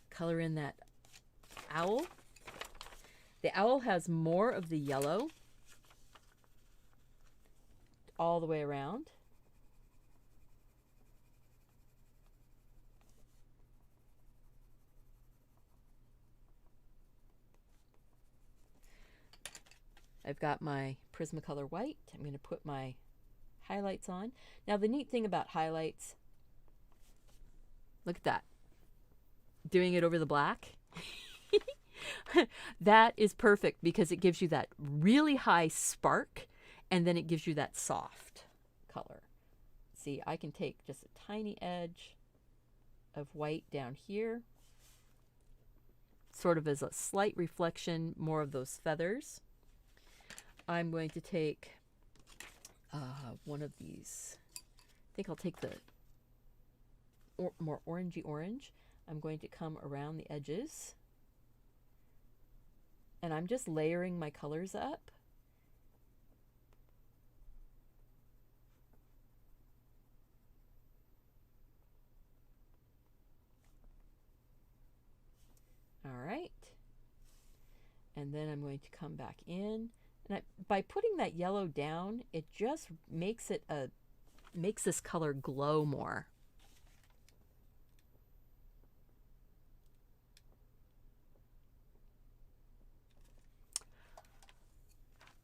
color in that owl. The owl has more of the yellow all the way around. I've got my Prismacolor white. I'm going to put my highlights on. Now the neat thing about highlights, look at that. Doing it over the black. That is perfect because it gives you that really high spark and then it gives you that soft color. See, I can take just a tiny edge of white down here, sort of as a slight reflection, more of those feathers. I'm going to take one of these. I think I'll take the more orangey orange. I'm going to come around the edges. And I'm just layering my colors up. All right. And then I'm going to come back in. And by putting that yellow down, it just makes this color glow more.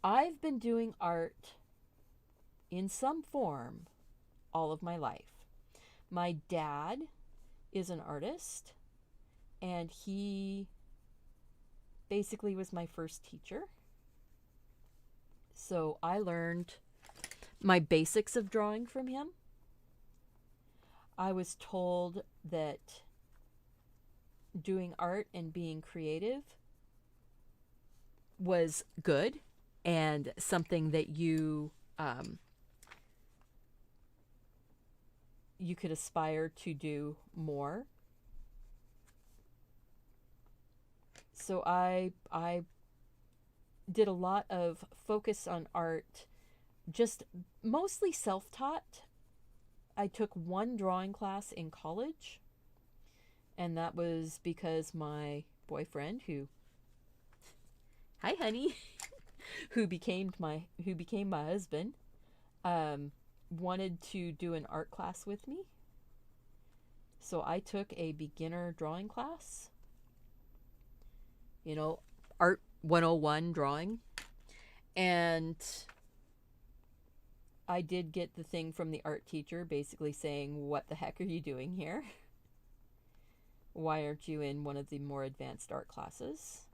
I've been doing art in some form all of my life. My dad is an artist, and he basically was my first teacher. So I learned my basics of drawing from him. I was told that doing art and being creative was good and something that you you could aspire to do more. So I did a lot of focus on art, just mostly self-taught. I took one drawing class in college, and that was because my boyfriend, who, hi honey, who became my husband, wanted to do an art class with me. So I took a beginner drawing class, art 101 drawing. And I did get the thing from the art teacher basically saying, what the heck are you doing here? Why aren't you in one of the more advanced art classes?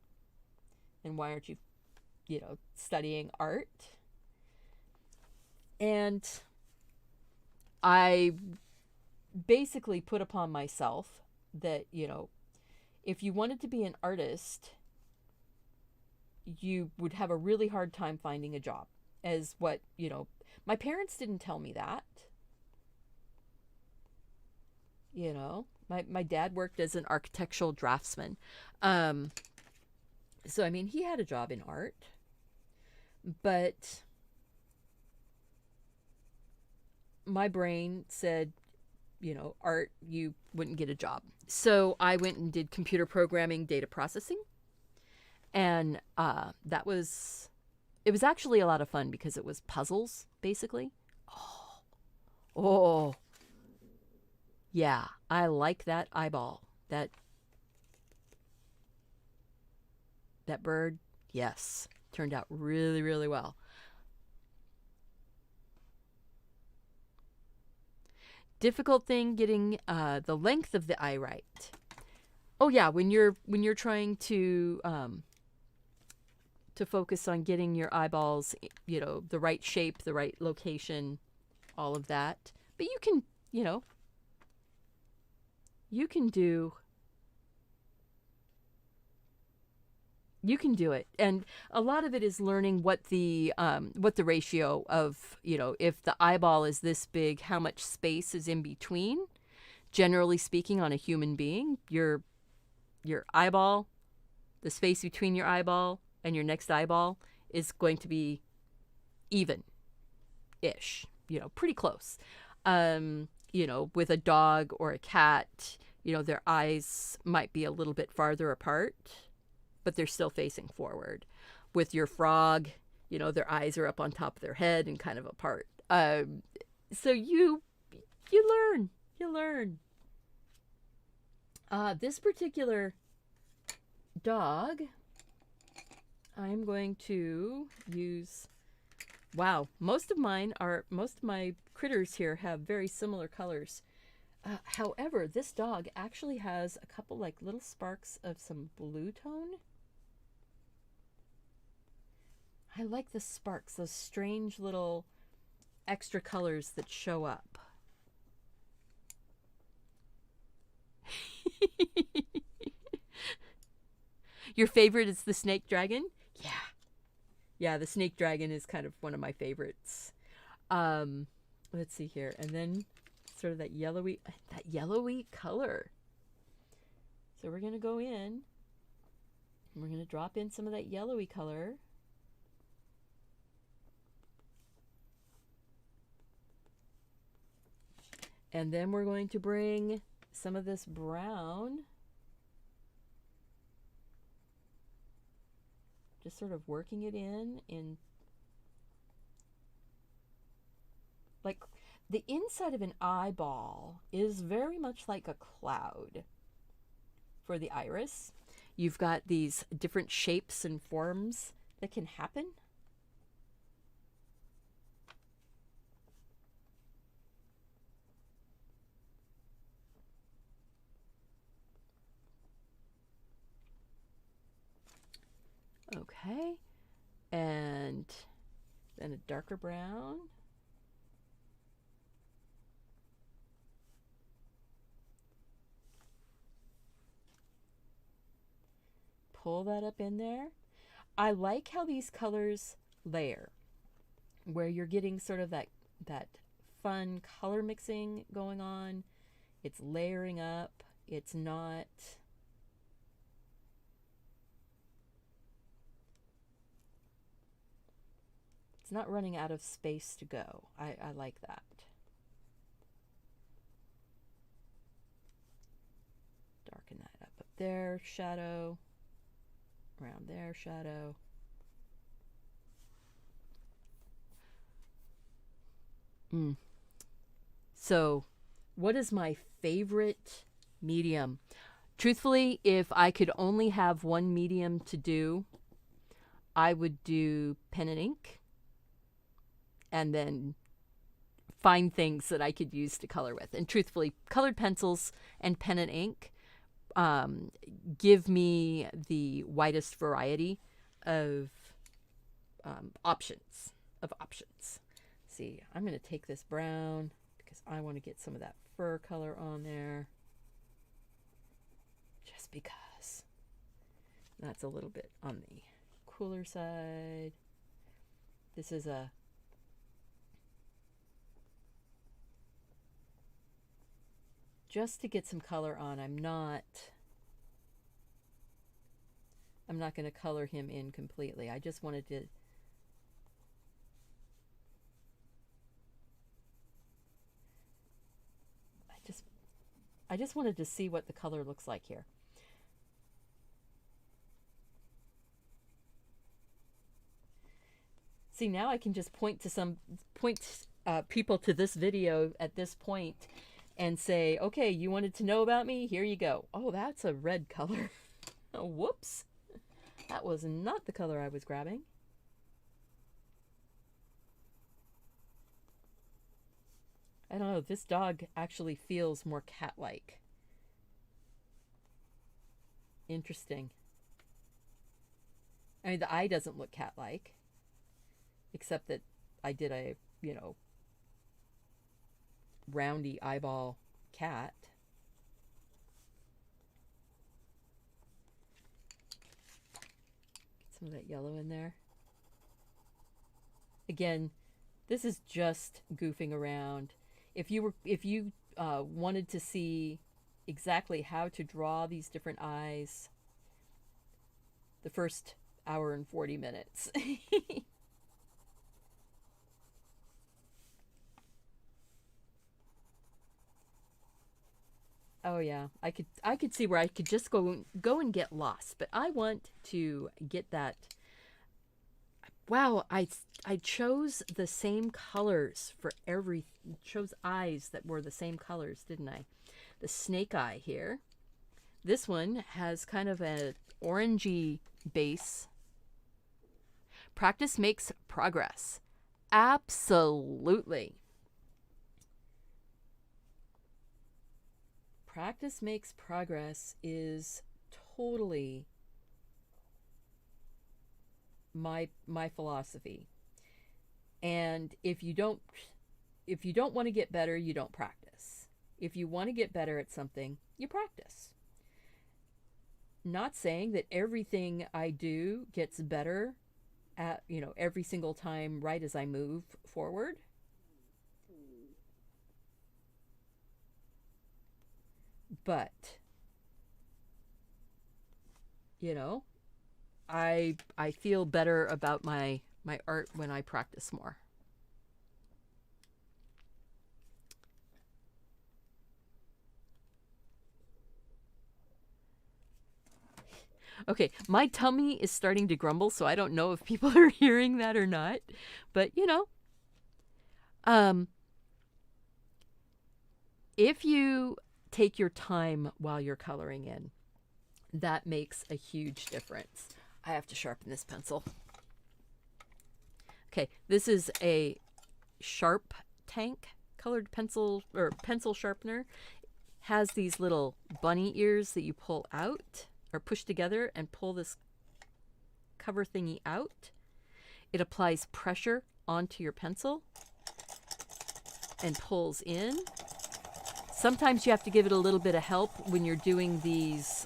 And why aren't you, studying art? And I basically put upon myself that, if you wanted to be an artist, you would have a really hard time finding a job. As what, my parents didn't tell me that. My dad worked as an architectural draftsman. So, I mean, he had a job in art. But my brain said, art, you wouldn't get a job. So I went and did computer programming, data processing. And it was actually a lot of fun because it was puzzles, basically. Oh, yeah, I like that eyeball. That bird, yes, turned out really, really well. Difficult thing getting the length of the eye right. Oh yeah, when you're trying to focus on getting your eyeballs, the right shape, the right location, all of that. But you can do it, and a lot of it is learning what the ratio of, if the eyeball is this big, how much space is in between. Generally speaking, on a human being, your eyeball, the space between your eyeball and your next eyeball is going to be even-ish, pretty close. With a dog or a cat, their eyes might be a little bit farther apart, but they're still facing forward. With your frog, their eyes are up on top of their head and kind of apart. So you learn. This particular dog, I'm going to use, wow, most of my critters here have very similar colors. However, this dog actually has a couple like little sparks of some blue tone. I like the sparks, those strange little extra colors that show up. Your favorite is the snake dragon? Yeah. Yeah, the snake dragon is kind of one of my favorites. Let's see here. And then sort of that yellowy color. So we're going to go in and we're going to drop in some of that yellowy color. And then we're going to bring some of this brown, just sort of working it in like the inside of an eyeball is very much like a cloud for the iris. You've got these different shapes and forms that can happen. Okay, and then a darker brown. Pull that up in there. I like how these colors layer, where you're getting sort of that fun color mixing going on. It's layering up. It's not running out of space to go. I like that. Darken that up there, shadow. Around there, shadow. So, what is my favorite medium? Truthfully, if I could only have one medium to do, I would do pen and ink and then find things that I could use to color with. And truthfully, colored pencils and pen and ink give me the widest variety of options. See, I'm going to take this brown because I want to get some of that fur color on there. Just because. That's a little bit on the cooler side. This is a just to get some color on. I'm not going to color him in completely. I just wanted to I just wanted to see what the color looks like here. See, now I can just point people to this video at this point and say, okay, you wanted to know about me? Here you go. Oh, that's a red color. Oh, whoops. That was not the color I was grabbing. I don't know, this dog actually feels more cat-like. Interesting. I mean, the eye doesn't look cat-like, except that I did a, roundy eyeball cat. Get some of that yellow in there. Again, this is just goofing around. If you wanted to see exactly how to draw these different eyes, the first hour and 40 minutes. Oh yeah, I could see where I could just go and get lost, but I want to get that. Wow, I chose the same colors for chose eyes that were the same colors, didn't I? The snake eye here. This one has kind of an orangey base. Practice makes progress. Absolutely. Practice makes progress is totally my philosophy. And if you don't want to get better, you don't practice. If you want to get better at something, you practice. Not saying that everything I do gets better at, every single time right as I move forward. But I feel better about my art when I practice more. Okay, my tummy is starting to grumble, so I don't know if people are hearing that or not. But, if you take your time while you're coloring in, that makes a huge difference. I have to sharpen this pencil. Okay, this is a Sharp Tank colored pencil or pencil sharpener. Has these little bunny ears that you pull out or push together and pull this cover thingy out. It applies pressure onto your pencil and pulls in. Sometimes you have to give it a little bit of help when you're doing these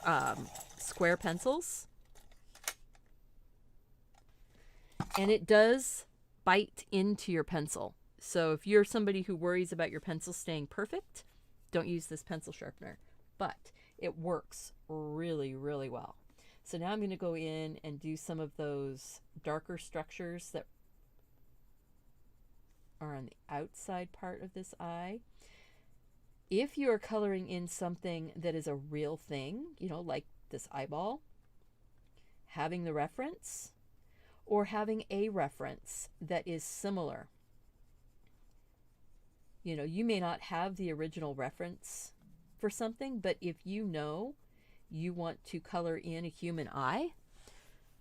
square pencils. And it does bite into your pencil. So if you're somebody who worries about your pencil staying perfect, don't use this pencil sharpener. But it works really, really well. So now I'm going to go in and do some of those darker structures that are on the outside part of this eye. If you are coloring in something that is a real thing, you know, like this eyeball, having the reference or having a reference that is similar. You know, you may not have the original reference for something, but if you know you want to color in a human eye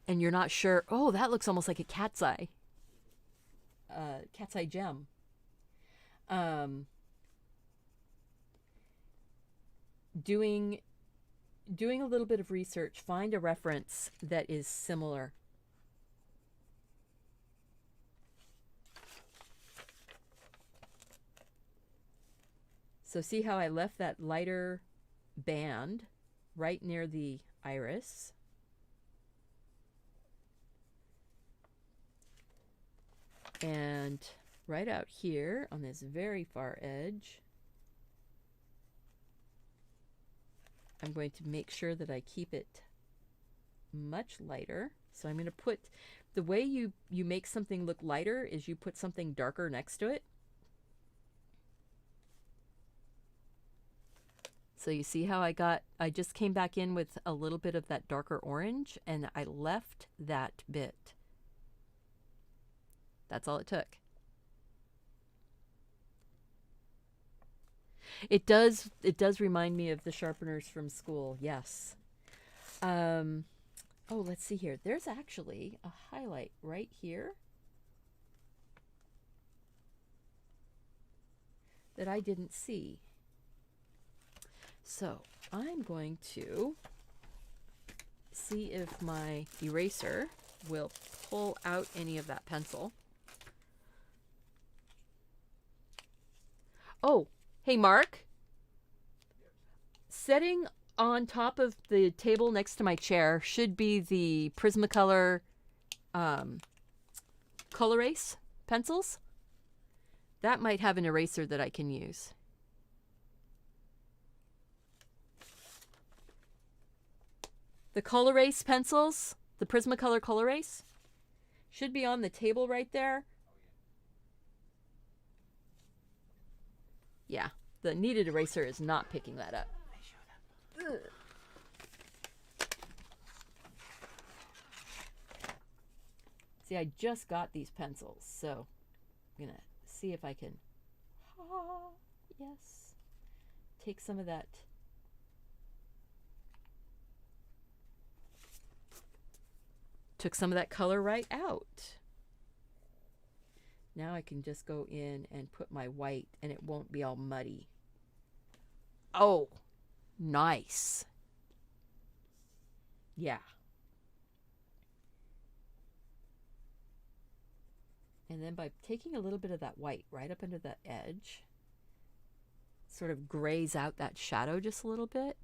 and you're not sure, oh, that looks almost like a cat's eye gem. Doing a little bit of research, find a reference that is similar. So see how I left that lighter band right near the iris. And right out here on this very far edge, I'm going to make sure that I keep it much lighter. So I'm going to put, the way you make something look lighter is you put something darker next to it. So you see how I just came back in with a little bit of that darker orange and I left that bit. That's all it took. It does remind me of the sharpeners from school, yes. Oh, let's see here. There's actually a highlight right here that I didn't see. So I'm going to see if my eraser will pull out any of that pencil. Oh, hey Mark. Setting on top of the table next to my chair should be the Prismacolor Colorase pencils. That might have an eraser that I can use. The Colorase pencils, the Prismacolor Colorase, should be on the table right there. Yeah, the kneaded eraser is not picking that up. Ugh. See, I just got these pencils, so I'm going to see if I can, yes, take some of that. Took some of that color right out. Now I can just go in and put my white and it won't be all muddy. Oh, nice. Yeah. And then by taking a little bit of that white right up under that edge, sort of grays out that shadow just a little bit.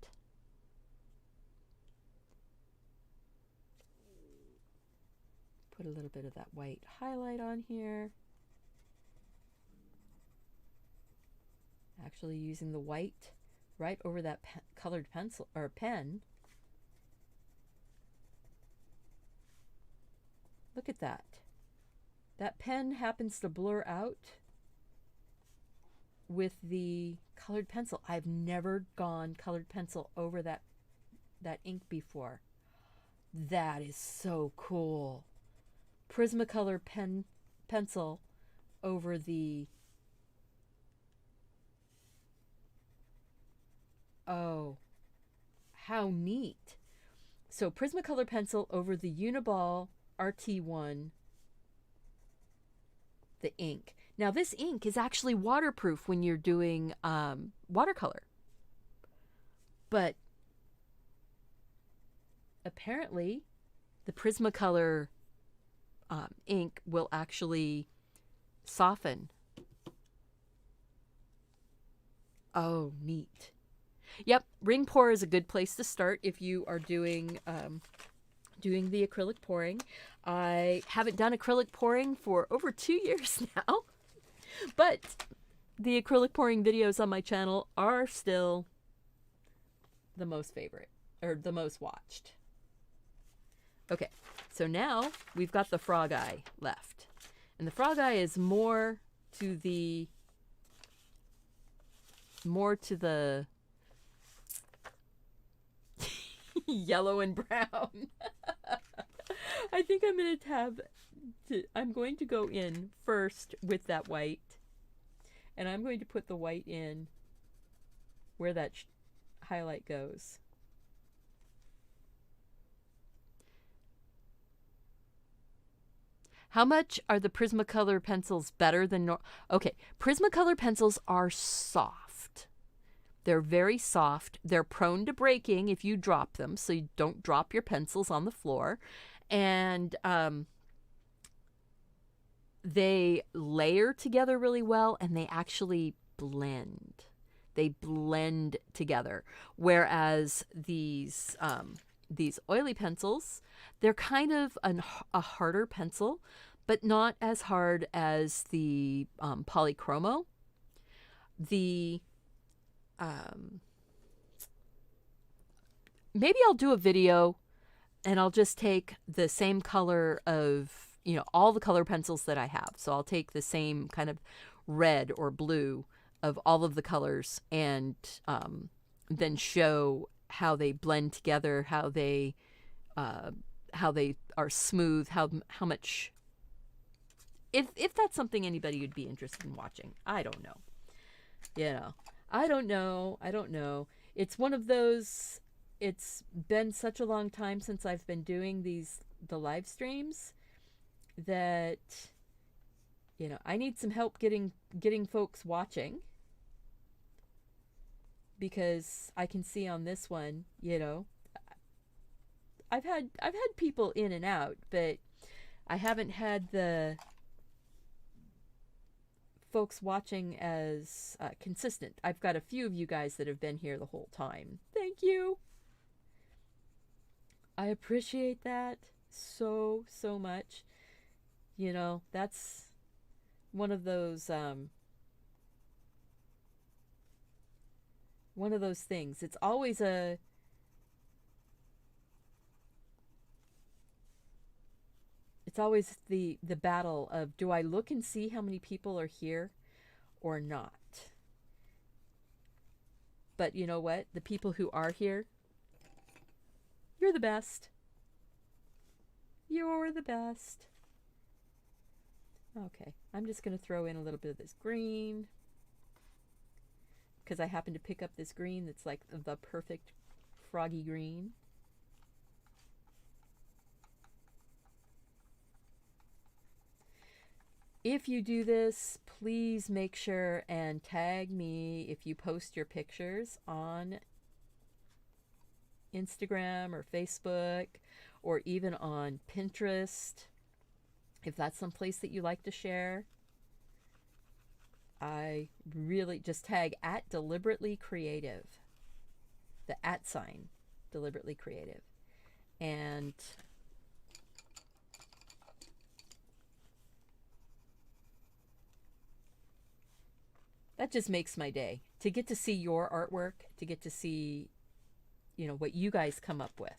Put a little bit of that white highlight on here. Actually using the white right over that colored pencil or pen. Look at that. That pen happens to blur out with the colored pencil. I've never gone colored pencil over that ink before. That is so cool. Prismacolor pencil over the, oh, how neat. So Prismacolor pencil over the Uniball RT1, the ink. Now this ink is actually waterproof when you're doing watercolor. But apparently the Prismacolor ink will actually soften. Oh, neat. Yep, ring pour is a good place to start if you are doing the acrylic pouring. I haven't done acrylic pouring for over 2 years now. But the acrylic pouring videos on my channel are still the most favorite, or the most watched. Okay, so now we've got the frog eye left. And the frog eye is more to the yellow and brown. I think I'm going to go in first with that white, and I'm going to put the white in where that highlight goes. How much are the Prismacolor pencils better than okay, Prismacolor pencils are soft. They're very soft. They're prone to breaking if you drop them, so you don't drop your pencils on the floor. And they layer together really well, and they actually blend. They blend together. Whereas these oily pencils, they're kind of a harder pencil, but not as hard as the polychromo. Maybe I'll do a video and I'll just take the same color of, all the color pencils that I have. So I'll take the same kind of red or blue of all of the colors, and then show how they blend together, how they are smooth, how much. If that's something anybody would be interested in watching, I don't know. I don't know. It's one of those. It's been such a long time since I've been doing the live streams that I need some help getting folks watching, because I can see on this one, I've had people in and out, but I haven't had the folks watching as consistent. I've got a few of you guys that have been here the whole time. Thank you. I appreciate that so much. That's one of those things. It's always the battle of, do I look and see how many people are here or not? But you know what? The people who are here, you're the best. You're the best. Okay, I'm just going to throw in a little bit of this green, because I happen to pick up this green that's like the perfect froggy green. If you do this, please make sure and tag me if you post your pictures on Instagram or Facebook, or even on Pinterest, if that's some place that you like to share. I really just tag at Deliberatelycreative, the @ sign Deliberatelycreative, and that just makes my day to get to see your artwork, to get to see what you guys come up with.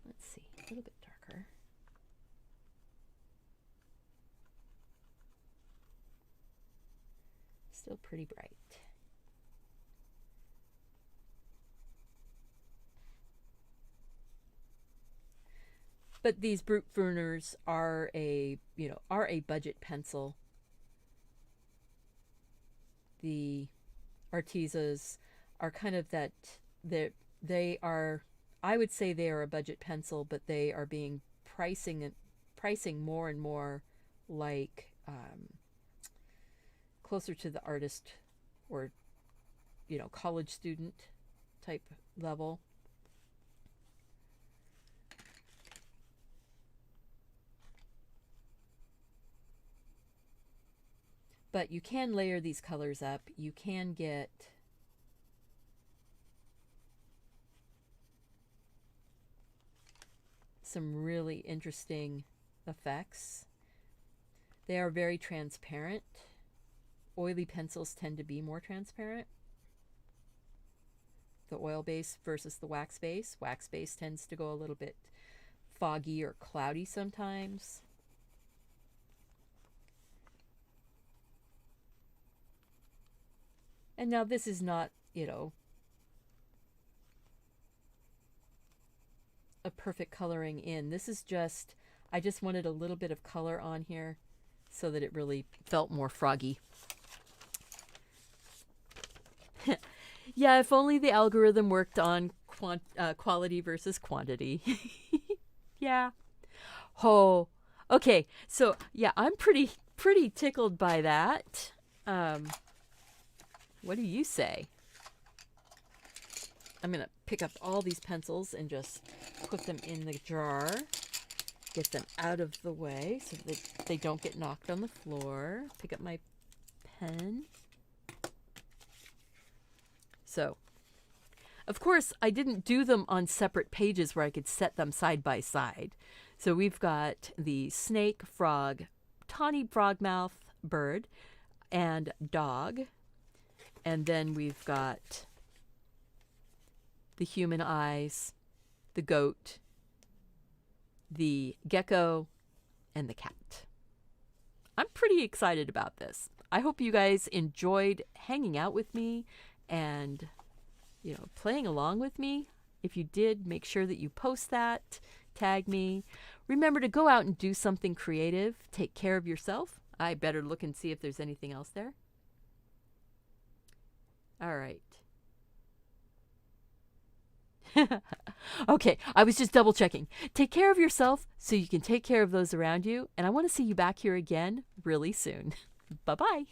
Let's see, a little bit darker. Still pretty bright. But these Brute Furners are a budget pencil. The Artezas are kind of that. They are, I would say they are a budget pencil, but they are being pricing more and more like closer to the artist or college student type level. But you can layer these colors up. You can get some really interesting effects. They are very transparent. oily pencils tend to be more transparent. The oil base versus the wax base. Wax base tends to go a little bit foggy or cloudy sometimes. And now this is not, you know, a perfect coloring in. This is just, I just wanted a little bit of color on here so that it really felt more froggy. Yeah, if only the algorithm worked on quality versus quantity. Yeah. Oh, okay. So yeah, I'm pretty tickled by that. What do you say? I'm gonna pick up all these pencils and just put them in the jar. Get them out of the way so that they don't get knocked on the floor. Pick up my pen. So, of course, I didn't do them on separate pages where I could set them side by side. So we've got the snake, frog, tawny frogmouth, bird, and dog. And then we've got the human eyes, the goat, the gecko, and the cat. I'm pretty excited about this. I hope you guys enjoyed hanging out with me and, you know, playing along with me. If you did, make sure that you post that, tag me. Remember to go out and do something creative. Take care of yourself. I better look and see if there's anything else there. All right. Okay, I was just double checking. Take care of yourself so you can take care of those around you. And I want to see you back here again really soon. Bye-bye.